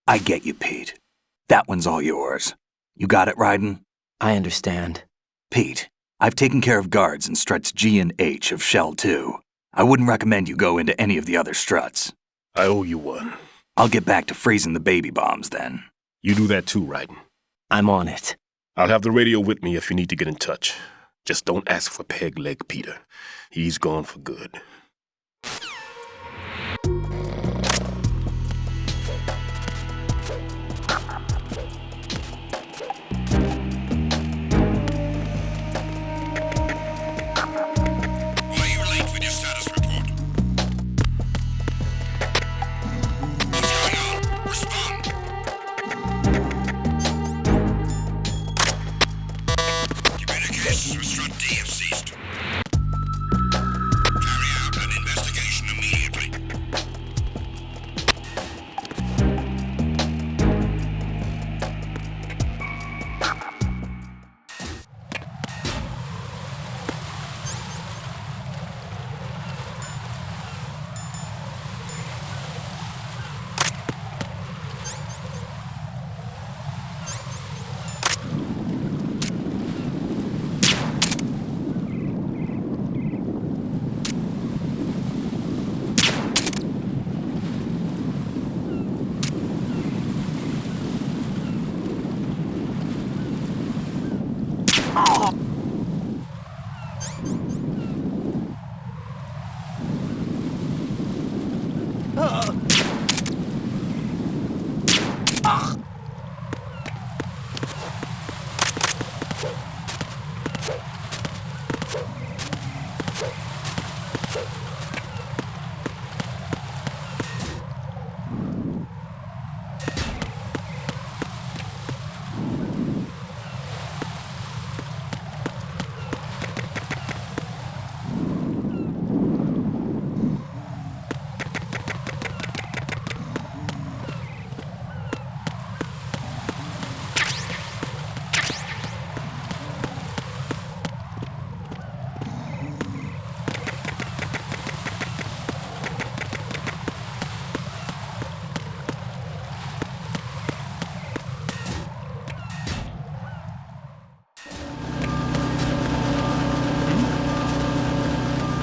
I get you, Pete. That one's all yours. You got it, Raiden? I understand. Pete, I've taken care of guards in struts G and H of Shell 2. I wouldn't recommend you go into any of the other struts. I owe you one. I'll get back to freezing the baby bombs then. You do that too, Raiden. I'm on it. I'll have the radio with me if you need to get in touch. Just don't ask for Peg Leg Peter. He's gone for good.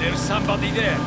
There's somebody there.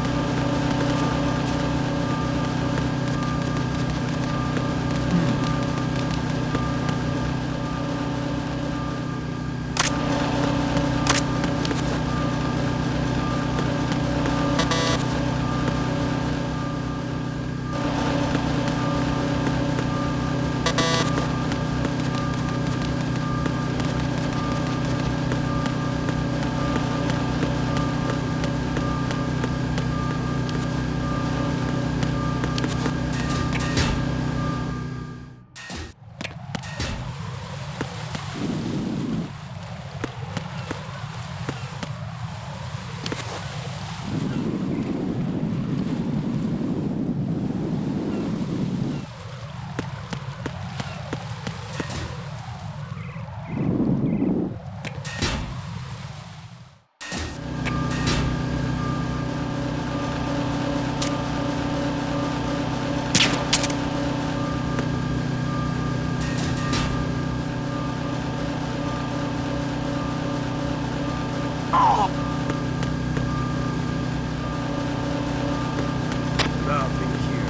Nothing here.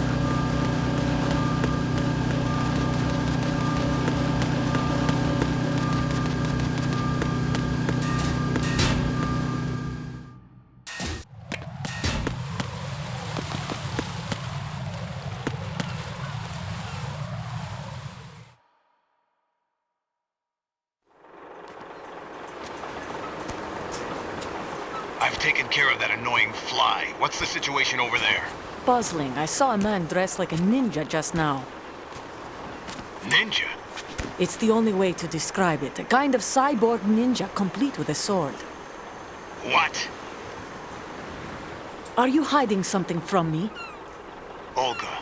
I've taken care of that annoying fly. What's the situation over there? Puzzling. I saw a man dressed like a ninja just now. Ninja? It's the only way to describe it. A kind of cyborg ninja complete with a sword. What? Are you hiding something from me? Olga,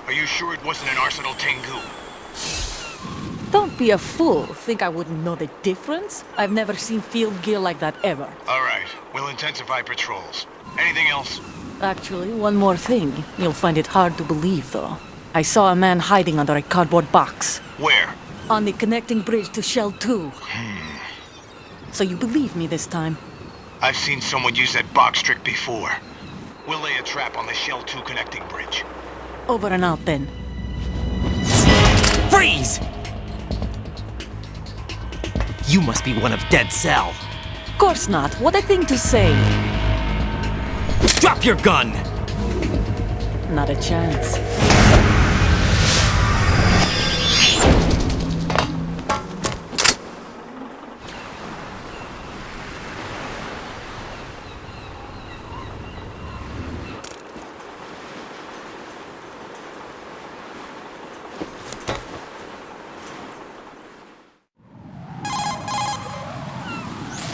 are you sure it wasn't an Arsenal Tengu? Don't be a fool. Think I wouldn't know the difference? I've never seen field gear like that ever. All right, we'll intensify patrols. Anything else? Actually, one more thing. You'll find it hard to believe, though. I saw a man hiding under a cardboard box. Where? On the connecting bridge to Shell 2. So you believe me this time? I've seen someone use that box trick before. We'll lay a trap on the Shell 2 connecting bridge. Over and out, then. Freeze! You must be one of Dead Cell. Of course not. What a thing to say. Drop your gun! Not a chance.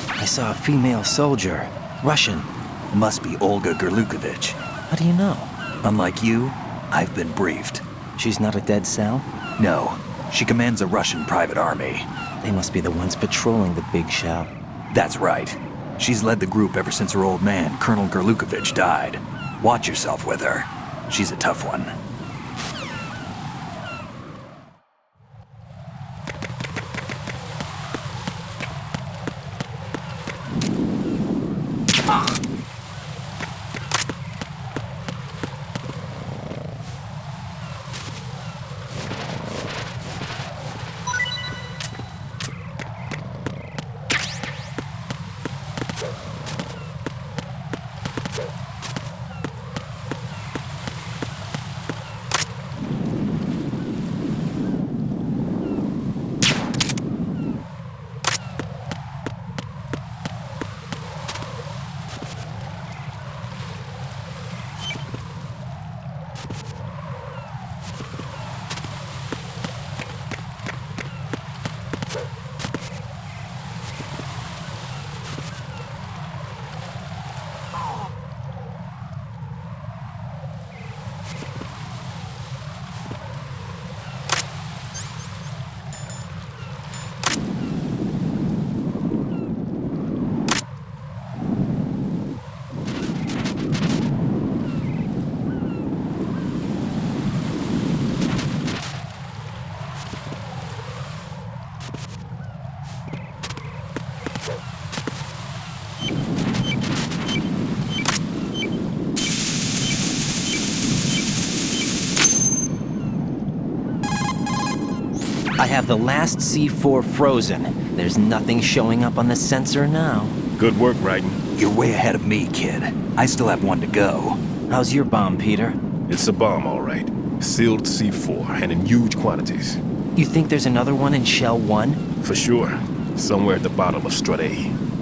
I saw a female soldier. Russian. Must be Olga Gerlukovich. How do you know? Unlike you, I've been briefed. She's not a Dead Cell? No, she commands a Russian private army. They must be the ones patrolling the big shell. That's right. She's led the group ever since her old man, Colonel Gerlukovich, died. Watch yourself with her. She's a tough one. I have the last C4 frozen. There's nothing showing up on the sensor now. Good work, Raiden. You're way ahead of me, kid. I still have one to go. How's your bomb, Peter? It's a bomb, all right. Sealed C4, and in huge quantities. You think there's another one in Shell 1? For sure. Somewhere at the bottom of Strut A.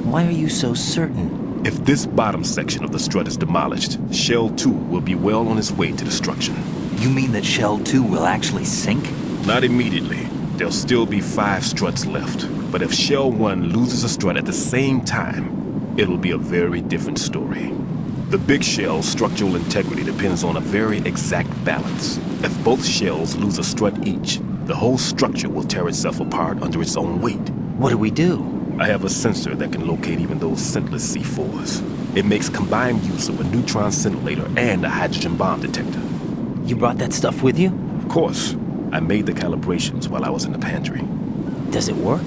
Why are you so certain? If this bottom section of the strut is demolished, Shell 2 will be well on its way to destruction. You mean that Shell 2 will actually sink? Not immediately. There'll still be 5 struts left. But if Shell 1 loses a strut at the same time, it'll be a very different story. The big shell's structural integrity depends on a very exact balance. If both shells lose a strut each, the whole structure will tear itself apart under its own weight. What do we do? I have a sensor that can locate even those scentless C4s. It makes combined use of a neutron scintillator and a hydrogen bomb detector. You brought that stuff with you? Of course. I made the calibrations while I was in the pantry. Does it work?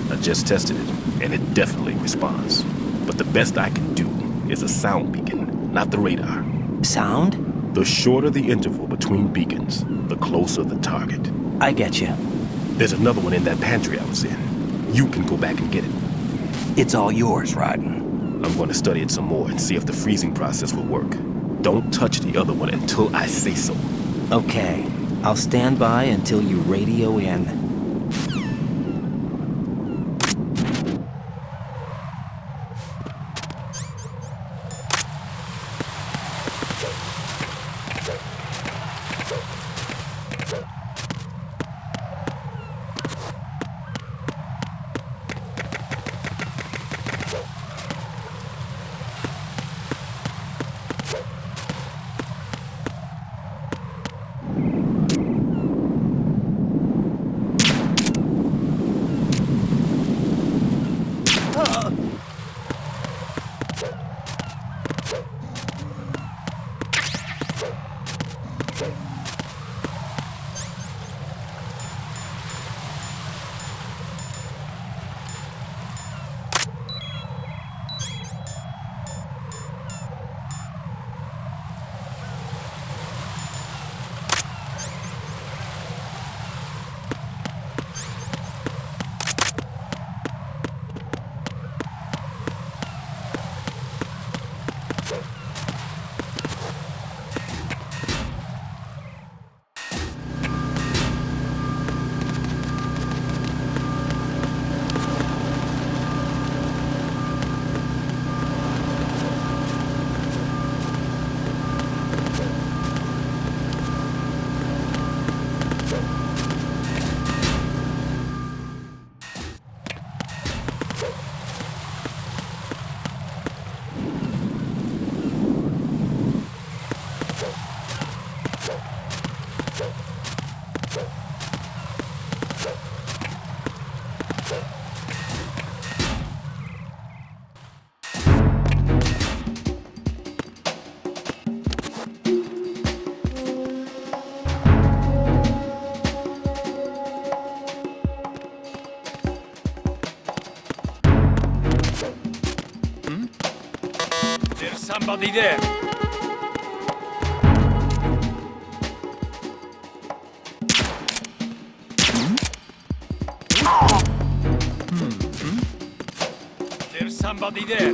I just tested it, and it definitely responds. But the best I can do is a sound beacon, not the radar. Sound? The shorter the interval between beacons, the closer the target. I get you. There's another one in that pantry I was in. You can go back and get it. It's all yours, Raiden. I'm going to study it some more and see if the freezing process will work. Don't touch the other one until I say so. Okay. I'll stand by until you radio in. Somebody there. There's somebody there.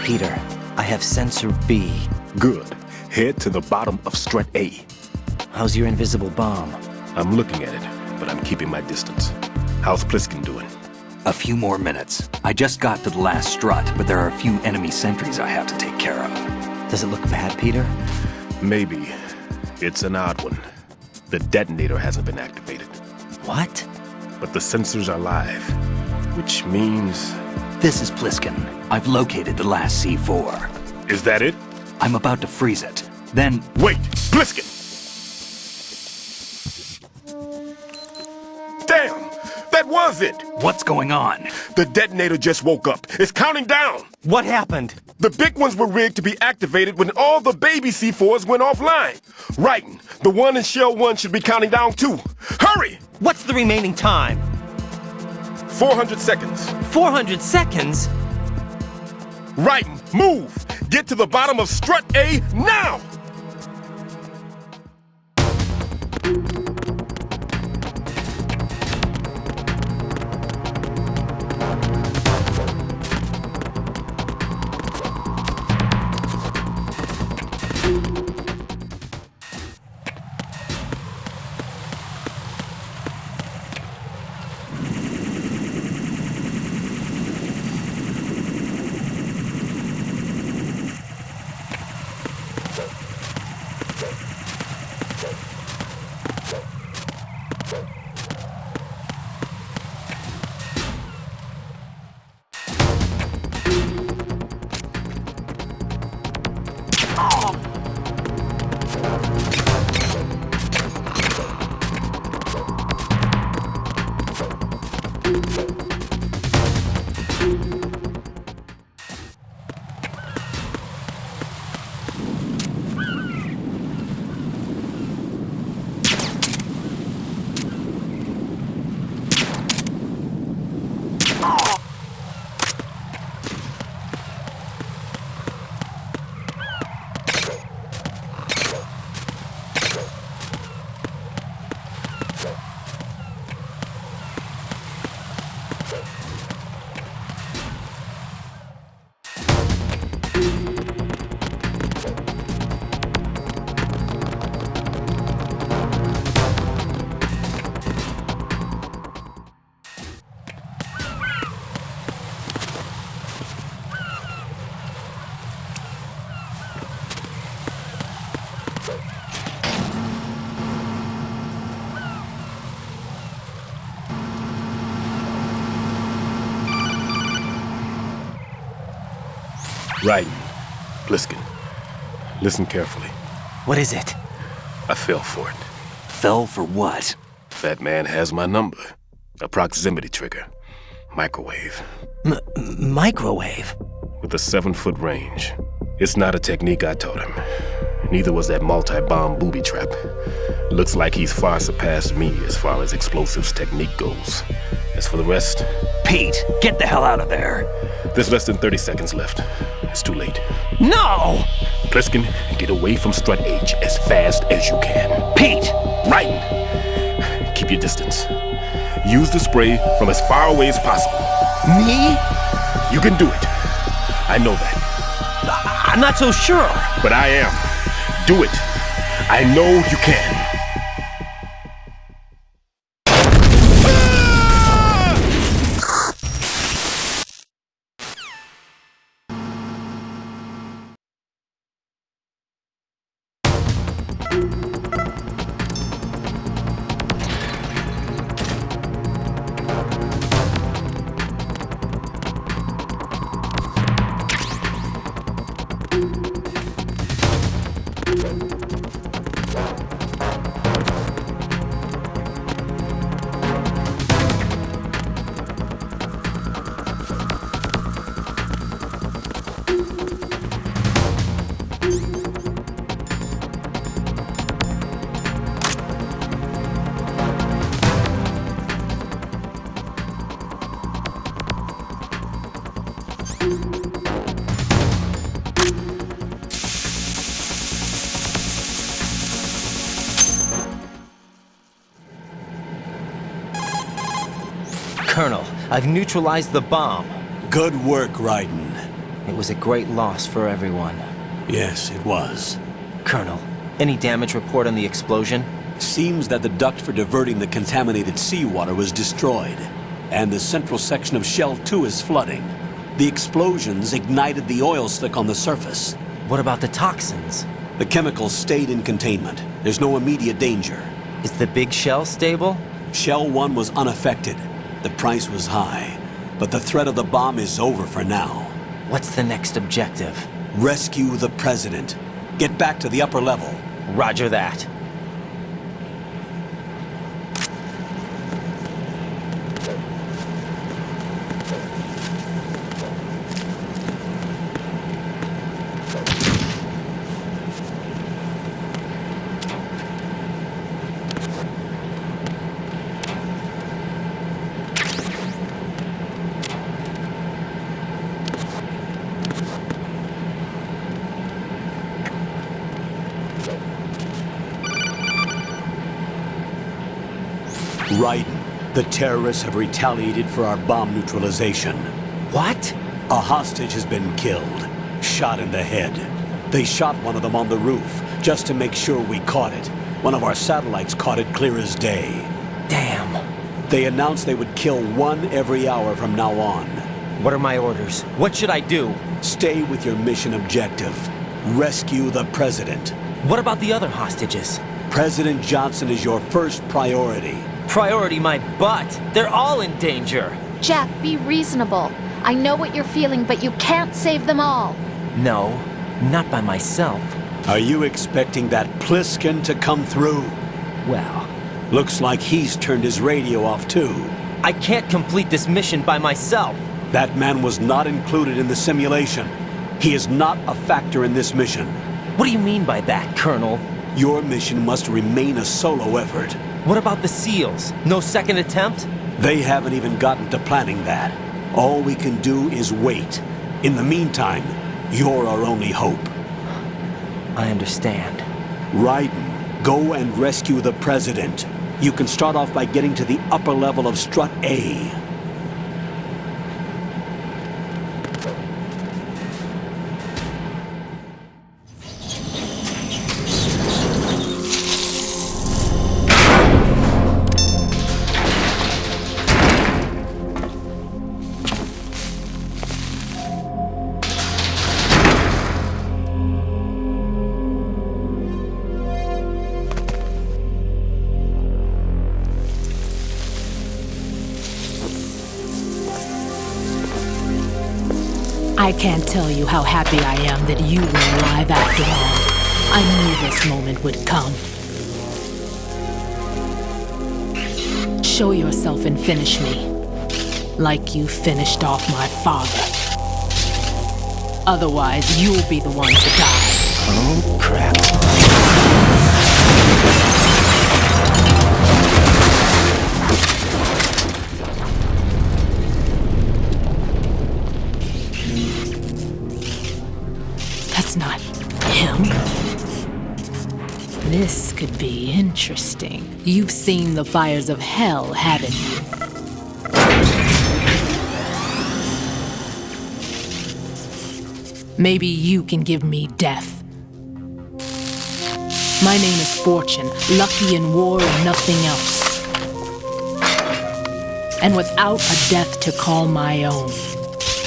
Peter, I have sensor B. Good. Head to the bottom of strut A. How's your invisible bomb? I'm looking at it, but I'm keeping my distance. How's Pliskin doing? A few more minutes. I just got to the last strut, but there are a few enemy sentries I have to take care of. Does it look bad, Peter? Maybe. It's an odd one. The detonator hasn't been activated. What? But the sensors are live, which means... This is Pliskin. I've located the last C4. Is that it? I'm about to freeze it. Then... Wait! Pliskin! Damn! That was it! What's going on? The detonator just woke up. It's counting down! What happened? The big ones were rigged to be activated when all the baby C4s went offline. Raiden, the one in Shell 1 should be counting down too. Hurry! What's the remaining time? 400 seconds. 400 seconds? Raiden, move! Get to the bottom of strut A now! Raiden, Pliskin, listen carefully. What is it? I fell for it. Fell for what? Fatman has my number. A proximity trigger. Microwave. Microwave? With a 7-foot range. It's not a technique I taught him. Neither was that multi-bomb booby trap. Looks like he's far surpassed me as far as explosives technique goes. As for the rest... Pete, get the hell out of there! There's less than 30 seconds left. It's too late. No! Pliskin, get away from strut H as fast as you can. Pete! Raiden, keep your distance. Use the spray from as far away as possible. Me? You can do it. I know that. I'm not so sure. But I am. Do it. I know you can. Colonel, I've neutralized the bomb. Good work, Raiden. It was a great loss for everyone. Yes, it was. Colonel, any damage report on the explosion? Seems that the duct for diverting the contaminated seawater was destroyed, and the central section of Shell 2 is flooding. The explosions ignited the oil slick on the surface. What about the toxins? The chemicals stayed in containment. There's no immediate danger. Is the big shell stable? Shell 1 was unaffected. The price was high, but the threat of the bomb is over for now. What's the next objective? Rescue the President. Get back to the upper level. Roger that. Raiden, the terrorists have retaliated for our bomb neutralization. What? A hostage has been killed, shot in the head. They shot one of them on the roof, just to make sure we caught it. One of our satellites caught it clear as day. Damn. They announced they would kill one every hour from now on. What are my orders? What should I do? Stay with your mission objective. Rescue the President. What about the other hostages? President Johnson is your first priority. Priority my butt. They're all in danger. Jack, be reasonable. I know what you're feeling, but you can't save them all. No, not by myself. Are you expecting that Pliskin to come through? Well, looks like he's turned his radio off too. I can't complete this mission by myself. That man was not included in the simulation. He is not a factor in this mission. What do you mean by that, Colonel? Your mission must remain a solo effort. What about the SEALs? No second attempt? They haven't even gotten to planning that. All we can do is wait. In the meantime, you're our only hope. I understand. Raiden, go and rescue the President. You can start off by getting to the upper level of Strut A. I can't tell you how happy I am that you were alive after all. I knew this moment would come. Show yourself and finish me, like you finished off my father. Otherwise, you'll be the one to die. Oh, crap. That's not him. This could be interesting. You've seen the fires of hell, haven't you? Maybe you can give me death. My name is Fortune, lucky in war and nothing else. And without a death to call my own.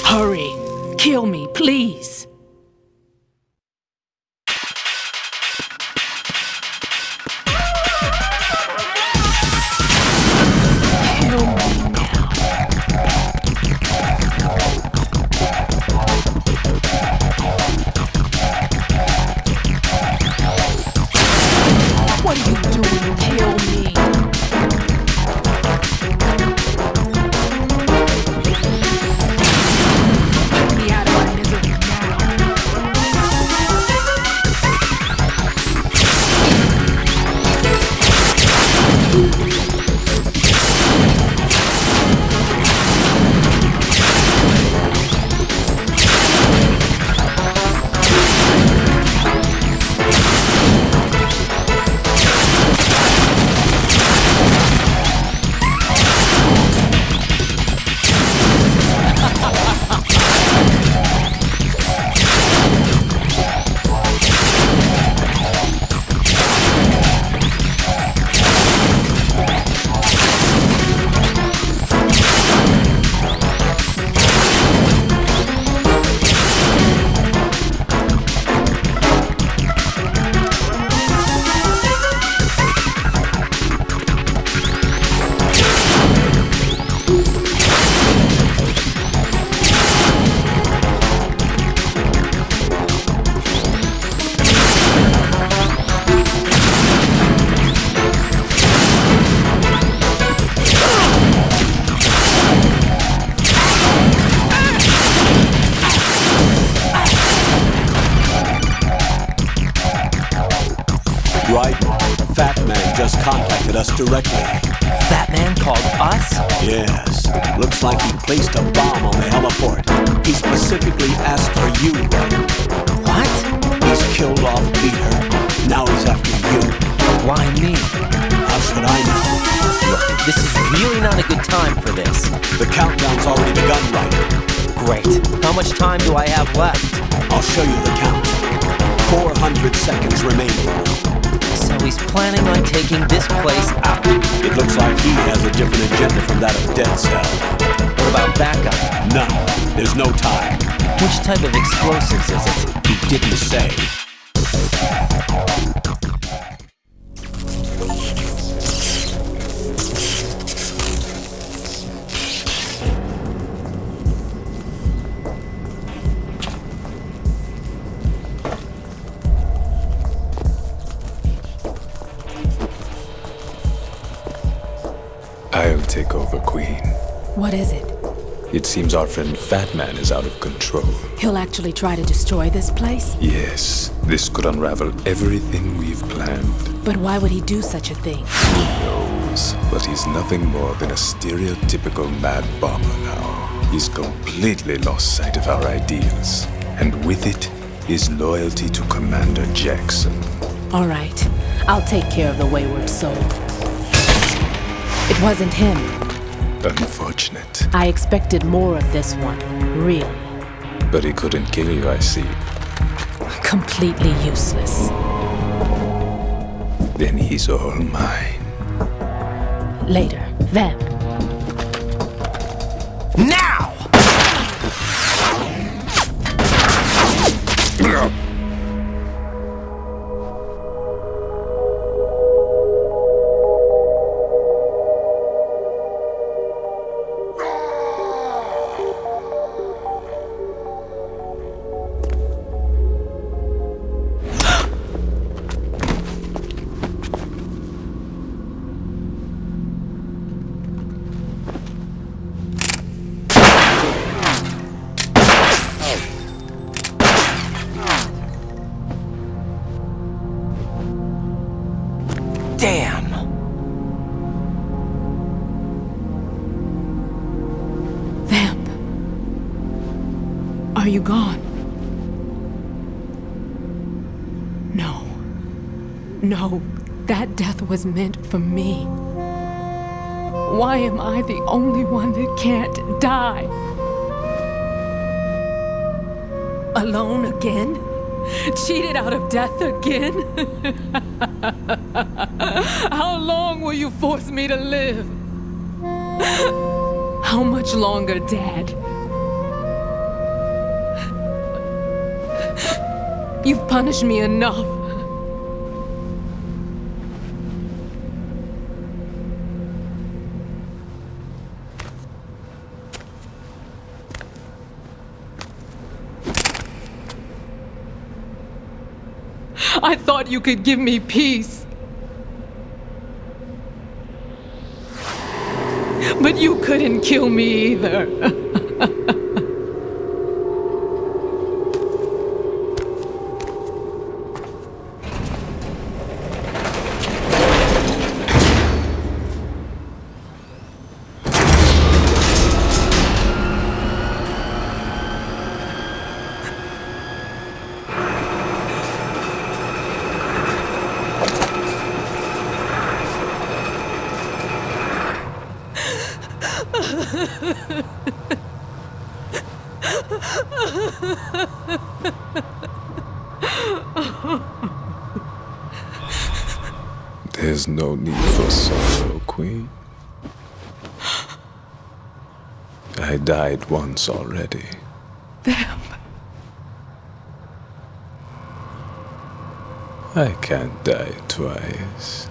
Hurry, kill me, please. targeted us directly. Fatman called us? Yes. Looks like he placed a bomb on the heliport. He specifically asked for you, Ryder. What? He's killed off Peter. Now he's after you. Why me? How should I know? Look, this is really not a good time for this. The countdown's already begun, Ryder. Great. How much time do I have left? I'll show you the count. 400 seconds remaining. So he's planning on taking this place out. It looks like he has a different agenda from that of Dead Cell. What about backup? None. There's no time. Which type of explosives is it? He didn't say. I'll take over, Queen. What is it? It seems our friend Fatman is out of control. He'll actually try to destroy this place? Yes, this could unravel everything we've planned. But why would he do such a thing? Who knows? But he's nothing more than a stereotypical mad bomber now. He's completely lost sight of our ideals. And with it, his loyalty to Commander Jackson. All right. I'll take care of the wayward soul. It wasn't him. Unfortunate. I expected more of this one, really. But he couldn't kill you, I see. Completely useless. Then he's all mine. Later. Vamp. Now! Damn! Vamp. Are you gone? No. No, that death was meant for me. Why am I the only one that can't die? Alone again? Cheated out of death again? How long will you force me to live? How much longer, Dad? You've punished me enough. I thought you could give me peace. But you couldn't kill me either. There's no need for sorrow, Queen. I died once already. Vamp. I can't die twice.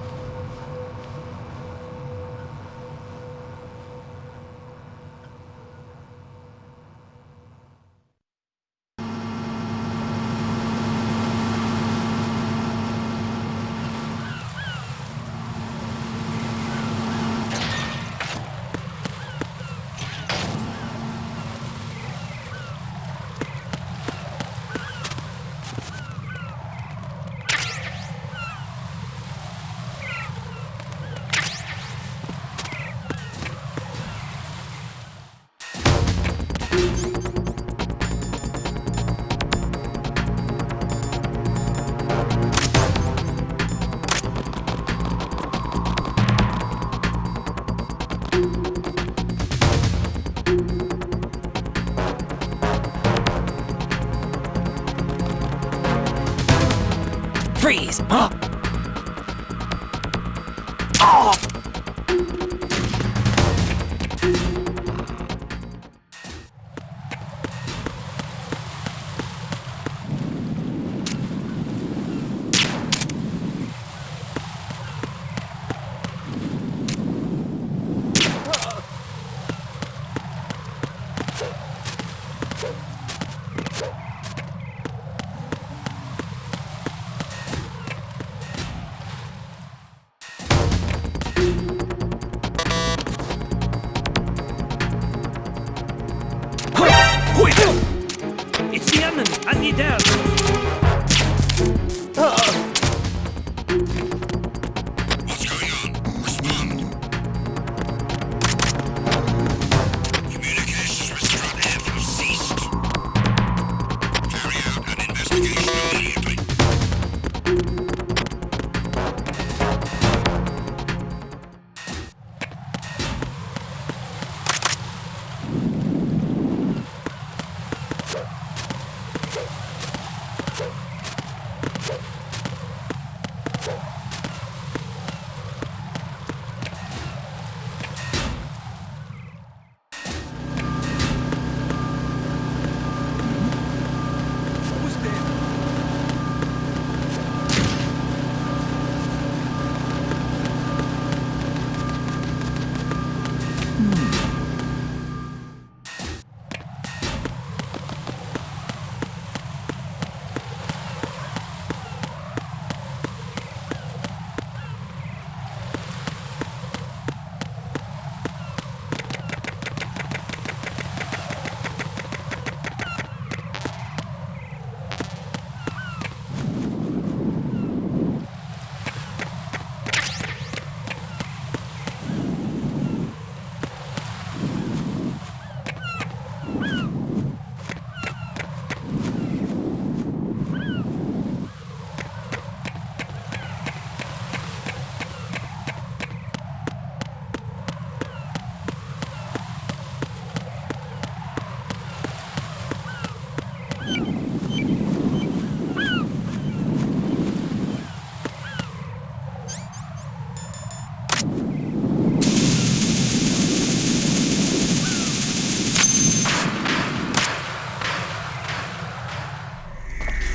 Freeze! Huh? Oh! It's the enemy! I need help! What's going on? Respond. Communications with Strut F have ceased. Carry out an investigation immediately.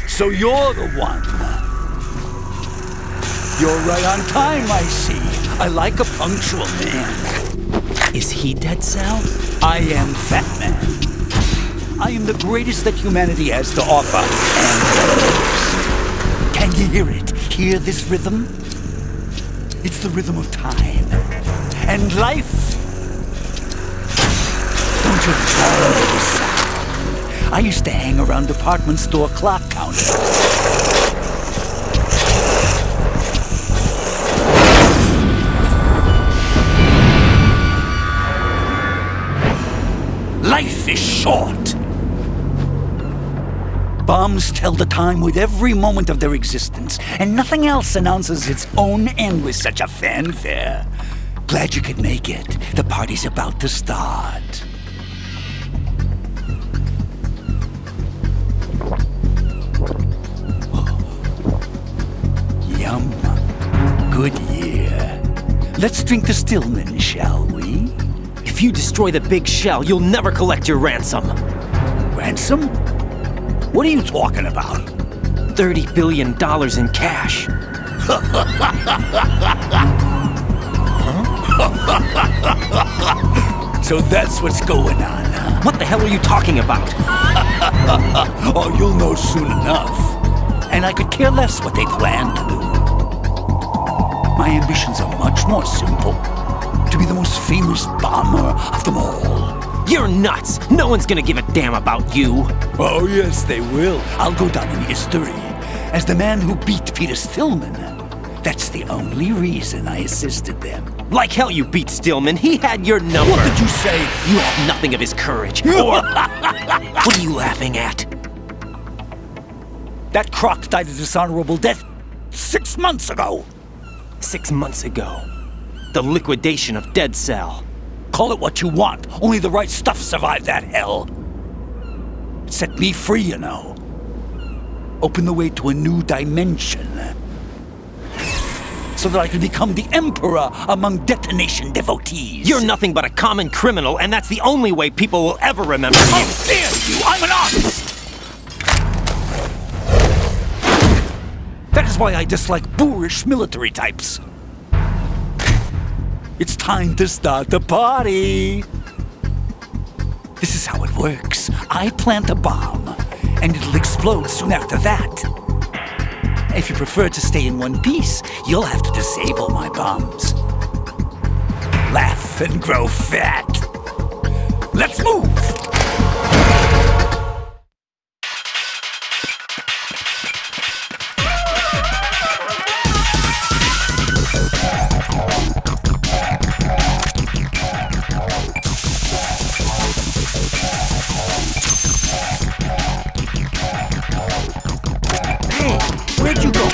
So you're the one. You're right on time, I see. I like a punctual man. Is he Dead Cell? I am Fatman. I am the greatest that humanity has to offer, and can you hear it? Hear this rhythm? It's the rhythm of time and life. Don't you love this sound? I used to hang around department store clock counters. Life is short. Bombs tell the time with every moment of their existence, and nothing else announces its own end with such a fanfare. Glad you could make it. The party's about to start. Yum. Good year. Let's drink to Stillman, shall we? If you destroy the big shell, you'll never collect your ransom. Ransom? What are you talking about? $30 billion in cash. So that's what's going on, huh? What the hell are you talking about? Oh, you'll know soon enough. And I could care less what they plan to do. My ambitions are much more simple. To be the most famous bomber of them all. You're nuts! No one's gonna give a damn about you. Oh, yes, they will. I'll go down in history as the man who beat Peter Stillman. That's the only reason I assisted them. Like hell you beat Stillman. He had your number. What did you say? You have nothing of his courage. Or... What are you laughing at? That croc died a dishonorable death 6 months ago. 6 months ago. The liquidation of Dead Cell. Call it what you want. Only the right stuff survived that hell. It set me free, you know. Opened the way to a new dimension. So that I could become the emperor among detonation devotees. You're nothing but a common criminal, and that's the only way people will ever remember you. How dare you! I'm an artist! That is why I dislike boorish military types. It's time to start the party. This is how it works. I plant a bomb, and it'll explode soon after that. If you prefer to stay in one piece, you'll have to disable my bombs. Laugh and grow fat. Let's move! Where'd you go?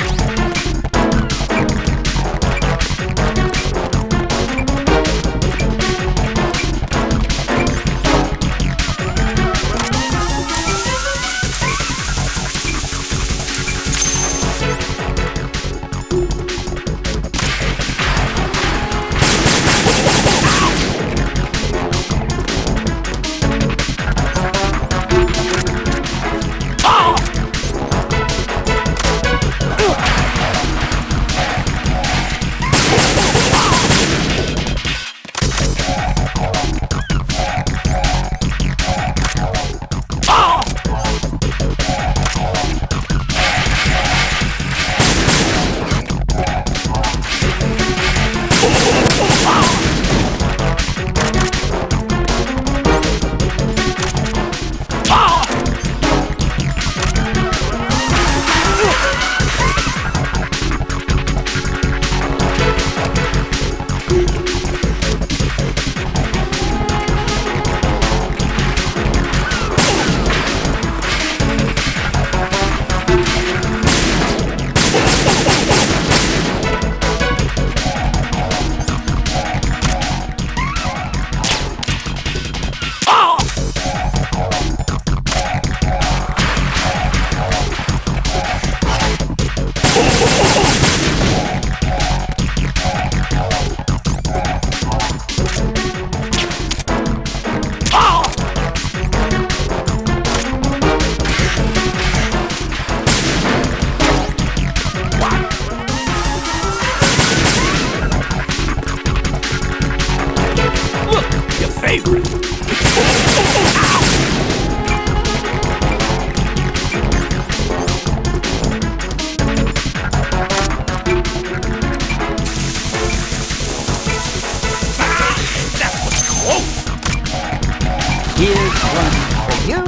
Here's one for you.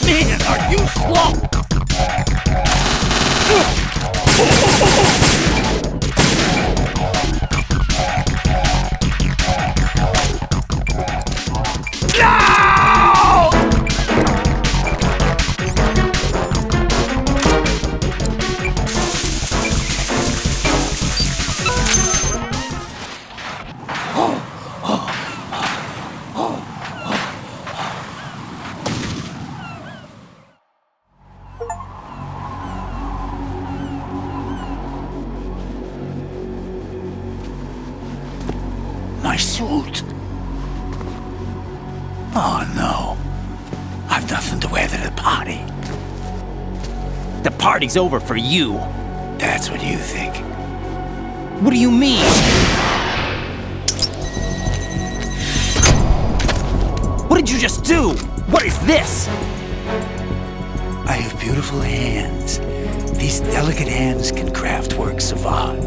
Man, are you slow? My suit. Oh no. I've nothing to wear to the party. The party's over for you. That's what you think. What do you mean? What did you just do? What is this? I have beautiful hands. These delicate hands can craft works of art.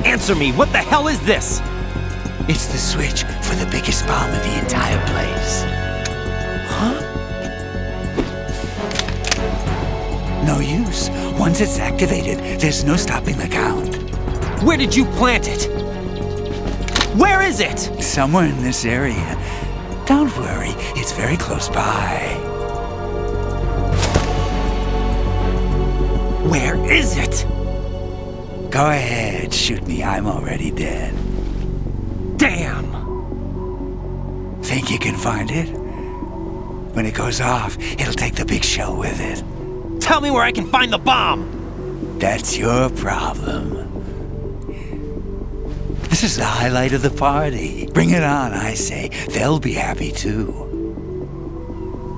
Answer me, what the hell is this? It's the switch for the biggest bomb in the entire place. Huh? No use. Once it's activated, there's no stopping the count. Where did you plant it? Where is it? Somewhere in this area. Don't worry, it's very close by. Where is it? Go ahead, shoot me. I'm already dead. Damn! Think you can find it? When it goes off, it'll take the big shell with it. Tell me where I can find the bomb! That's your problem. This is the highlight of the party. Bring it on, I say. They'll be happy too.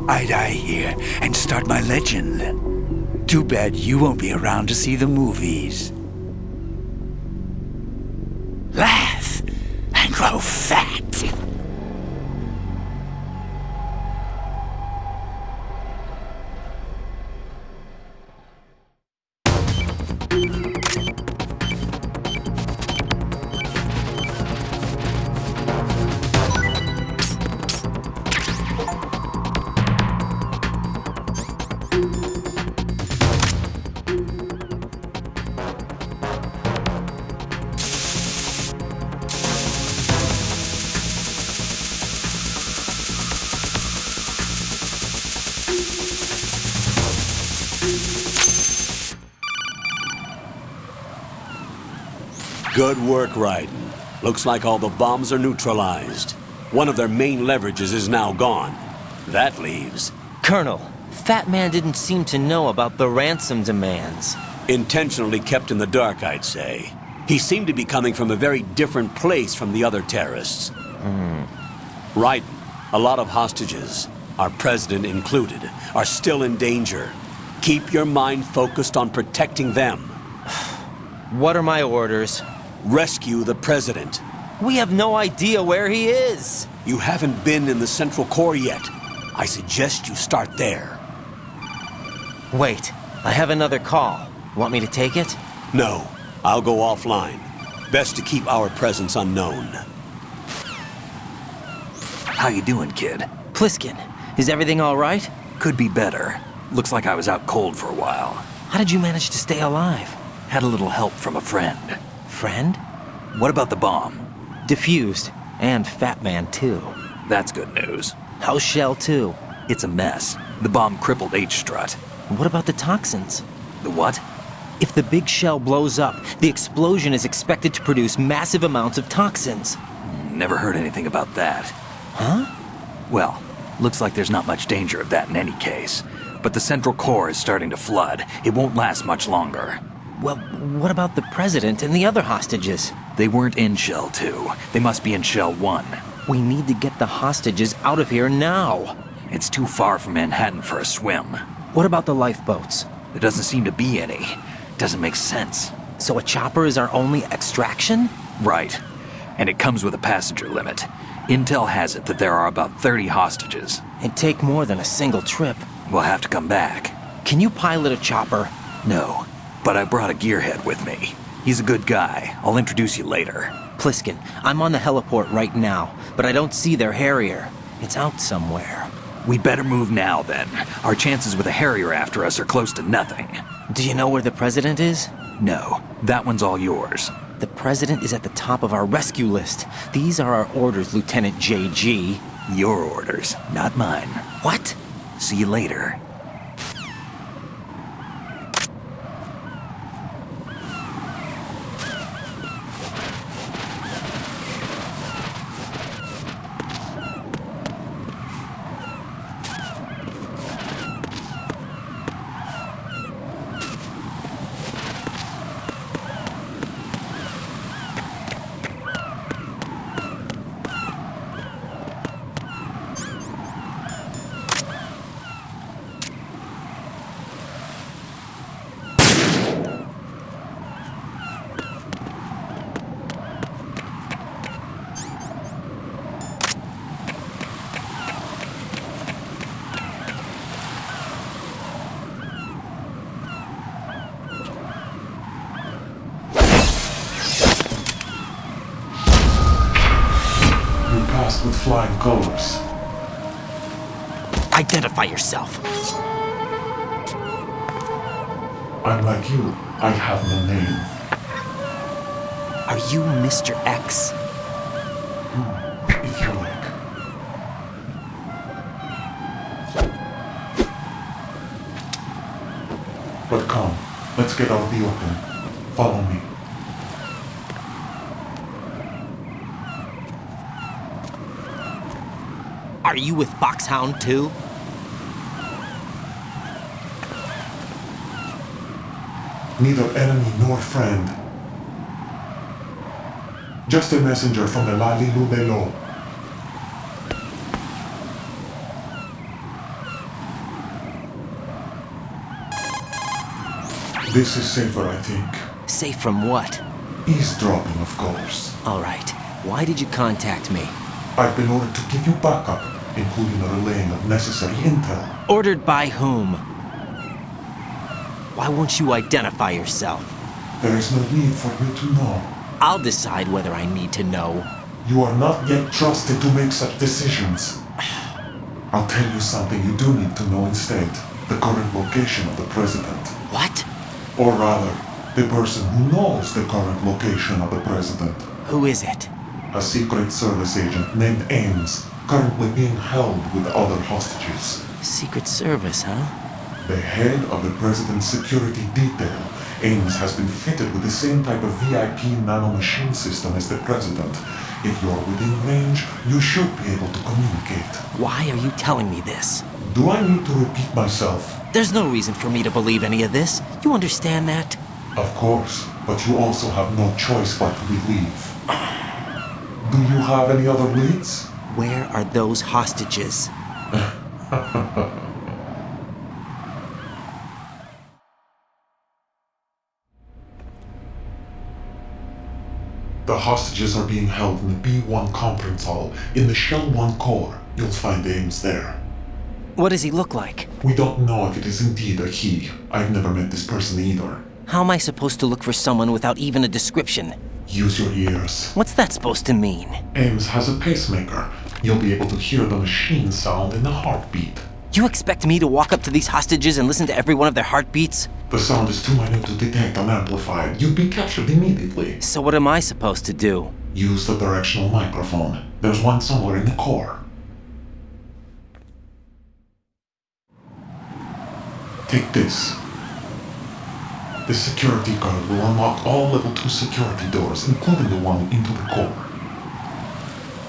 I die here and start my legend. Too bad you won't be around to see the movies. Laugh and grow fat. Good work, Raiden. Looks like all the bombs are neutralized. One of their main leverages is now gone. That leaves... Colonel, Fatman didn't seem to know about the ransom demands. Intentionally kept in the dark, I'd say. He seemed to be coming from a very different place from the other terrorists. Raiden, a lot of hostages, our president included, are still in danger. Keep your mind focused on protecting them. What are my orders? Rescue the president. We have no idea where he is. You haven't been in the Central Core yet. I suggest you start there. Wait, I have another call. Want me to take it? No, I'll go offline. Best to keep our presence unknown. How you doing, kid? Pliskin, is everything all right? Could be better. Looks like I was out cold for a while. How did you manage to stay alive? Had a little help from a friend. Friend? What about the bomb? Diffused. And Fatman, too. That's good news. How's Shell, too? It's a mess. The bomb crippled H-Strut. What about the toxins? The what? If the big shell blows up, the explosion is expected to produce massive amounts of toxins. Never heard anything about that. Huh? Well, looks like there's not much danger of that in any case. But the Central Core is starting to flood. It won't last much longer. Well, what about the president and the other hostages? They weren't in Shell 2. They must be in Shell 1. We need to get the hostages out of here now. It's too far from Manhattan for a swim. What about the lifeboats? There doesn't seem to be any. Doesn't make sense. So a chopper is our only extraction? Right. And it comes with a passenger limit. Intel has it that there are about 30 hostages. It'd take more than a single trip. We'll have to come back. Can you pilot a chopper? No. But I brought a gearhead with me. He's a good guy. I'll introduce you later. Pliskin, I'm on the heliport right now, but I don't see their Harrier. It's out somewhere. We'd better move now, then. Our chances with a Harrier after us are close to nothing. Do you know where the president is? No. That one's all yours. The president is at the top of our rescue list. These are our orders, Lieutenant JG. Your orders, not mine. What? See you later. With flying colors. Identify yourself. I'm like you. I have no name. Are you Mr. X? If you like. But come, let's get out of the open. Follow me. Are you with Foxhound too? Neither enemy nor friend. Just a messenger from the Lali Lubelo. This is safer, I think. Safe from what? Eavesdropping, of course. All right. Why did you contact me? I've been ordered to give you backup, including a relaying of necessary intel. Ordered by whom? Why won't you identify yourself? There is no need for you to know. I'll decide whether I need to know. You are not yet trusted to make such decisions. I'll tell you something you do need to know instead. The current location of the president. What? Or rather, the person who knows the current location of the president. Who is it? A Secret Service agent named Ames, currently being held with other hostages. Secret Service, huh? The head of the president's security detail, Ames has been fitted with the same type of VIP nanomachine system as the president. If you're within range, you should be able to communicate. Why are you telling me this? Do I need to repeat myself? There's no reason for me to believe any of this. You understand that? Of course, but you also have no choice but to believe. Do you have any other leads? Where are those hostages? The hostages are being held in the B1 conference hall in the Shell 1 core. You'll find Ames there. What does he look like? We don't know if it is indeed a he. I've never met this person either. How am I supposed to look for someone without even a description? Use your ears. What's that supposed to mean? Ames has a pacemaker. You'll be able to hear the machine sound in the heartbeat. You expect me to walk up to these hostages and listen to every one of their heartbeats? The sound is too minute to detect and amplify it. You'd be captured immediately. So what am I supposed to do? Use the directional microphone. There's one somewhere in the core. Take this. The security card will unlock all level 2 security doors, including the one into the core.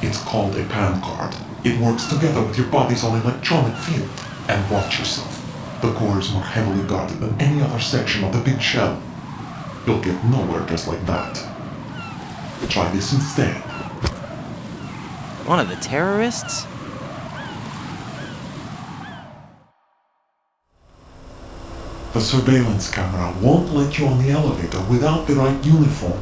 It's called a PAN card. It works together with your body's own electronic field. And watch yourself. The core is more heavily guarded than any other section of the big shell. You'll get nowhere just like that. Try this instead. One of the terrorists? The surveillance camera won't let you on the elevator without the right uniform.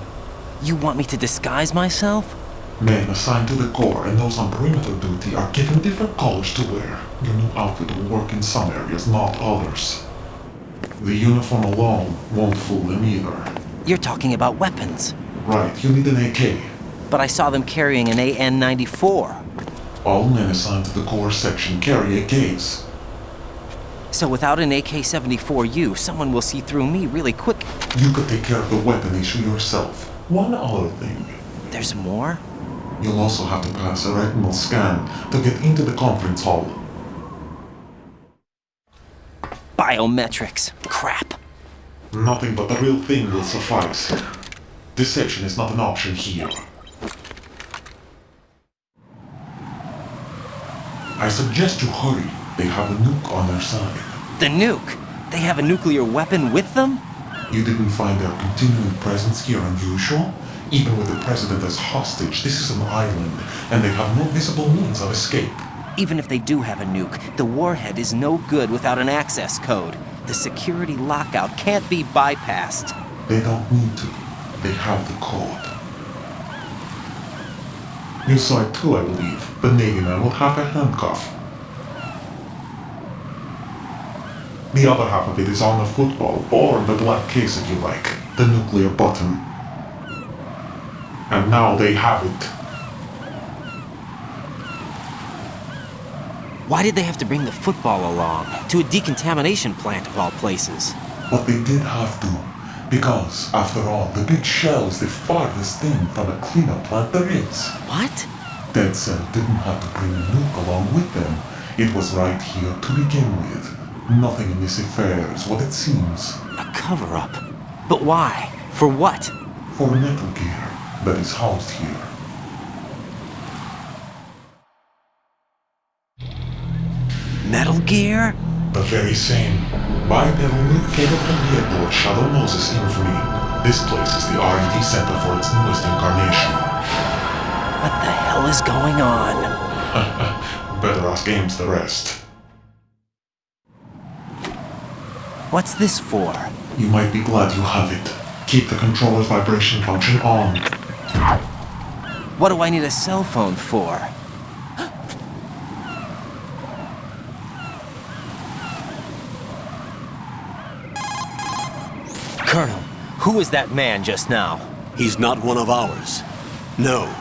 You want me to disguise myself? Men assigned to the core and those on perimeter duty are given different colors to wear. Your new outfit will work in some areas, not others. The uniform alone won't fool them either. You're talking about weapons. Right, you need an AK. But I saw them carrying an AN-94. All men assigned to the core section carry AKs. So without an AK-74U, someone will see through me really quick. You could take care of the weapon issue yourself. One other thing. There's more? You'll also have to pass a retinal scan to get into the conference hall. Biometrics. Crap. Nothing but the real thing will suffice. Deception is not an option here. I suggest you hurry. They have a nuke on their side. The nuke? They have a nuclear weapon with them? You didn't find their continuing presence here unusual? Even with the president as hostage, this is an island, and they have no visible means of escape. Even if they do have a nuke, the warhead is no good without an access code. The security lockout can't be bypassed. They don't need to. They have the code. You saw it too, I believe. The Navy man will have a handcuff. The other half of it is on the football, or the black case if you like, the nuclear button. And now they have it. Why did they have to bring the football along? To a decontamination plant of all places. But they did have to. Because, after all, the big shell is the farthest thing from a cleanup plant there is. What? Dead Cell didn't have to bring a nuke along with them. It was right here to begin with. Nothing in this affair is what it seems. A cover-up? But why? For what? For Metal Gear that is housed here. Metal Gear? The very same. Bipedal nuke-capable vehicle Shadow Moses infamy. This place is the R&D center for its newest incarnation. What the hell is going on? Better ask Ames the rest. What's this for? You might be glad you have it. Keep the controller's vibration function on. What do I need a cell phone for? Colonel, who was that man just now? He's not one of ours. No,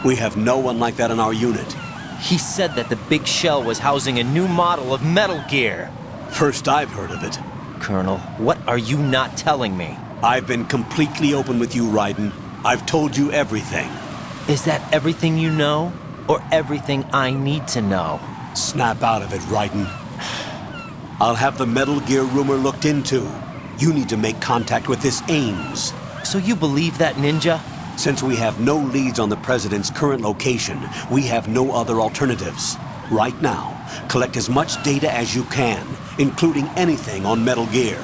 we have no one like that in our unit. He said that the big shell was housing a new model of Metal Gear. First I've heard of it. Colonel, what are you not telling me? I've been completely open with you, Raiden. I've told you everything. Is that everything you know? Or everything I need to know? Snap out of it, Raiden. I'll have the Metal Gear rumor looked into. You need to make contact with this Ames. So you believe that ninja? Since we have no leads on the President's current location, we have no other alternatives. Right now, collect as much data as you can, including anything on Metal Gear.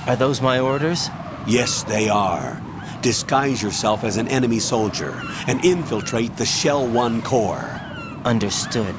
Are those my orders? Yes, they are. Disguise yourself as an enemy soldier and infiltrate the Shell 1 core. Understood.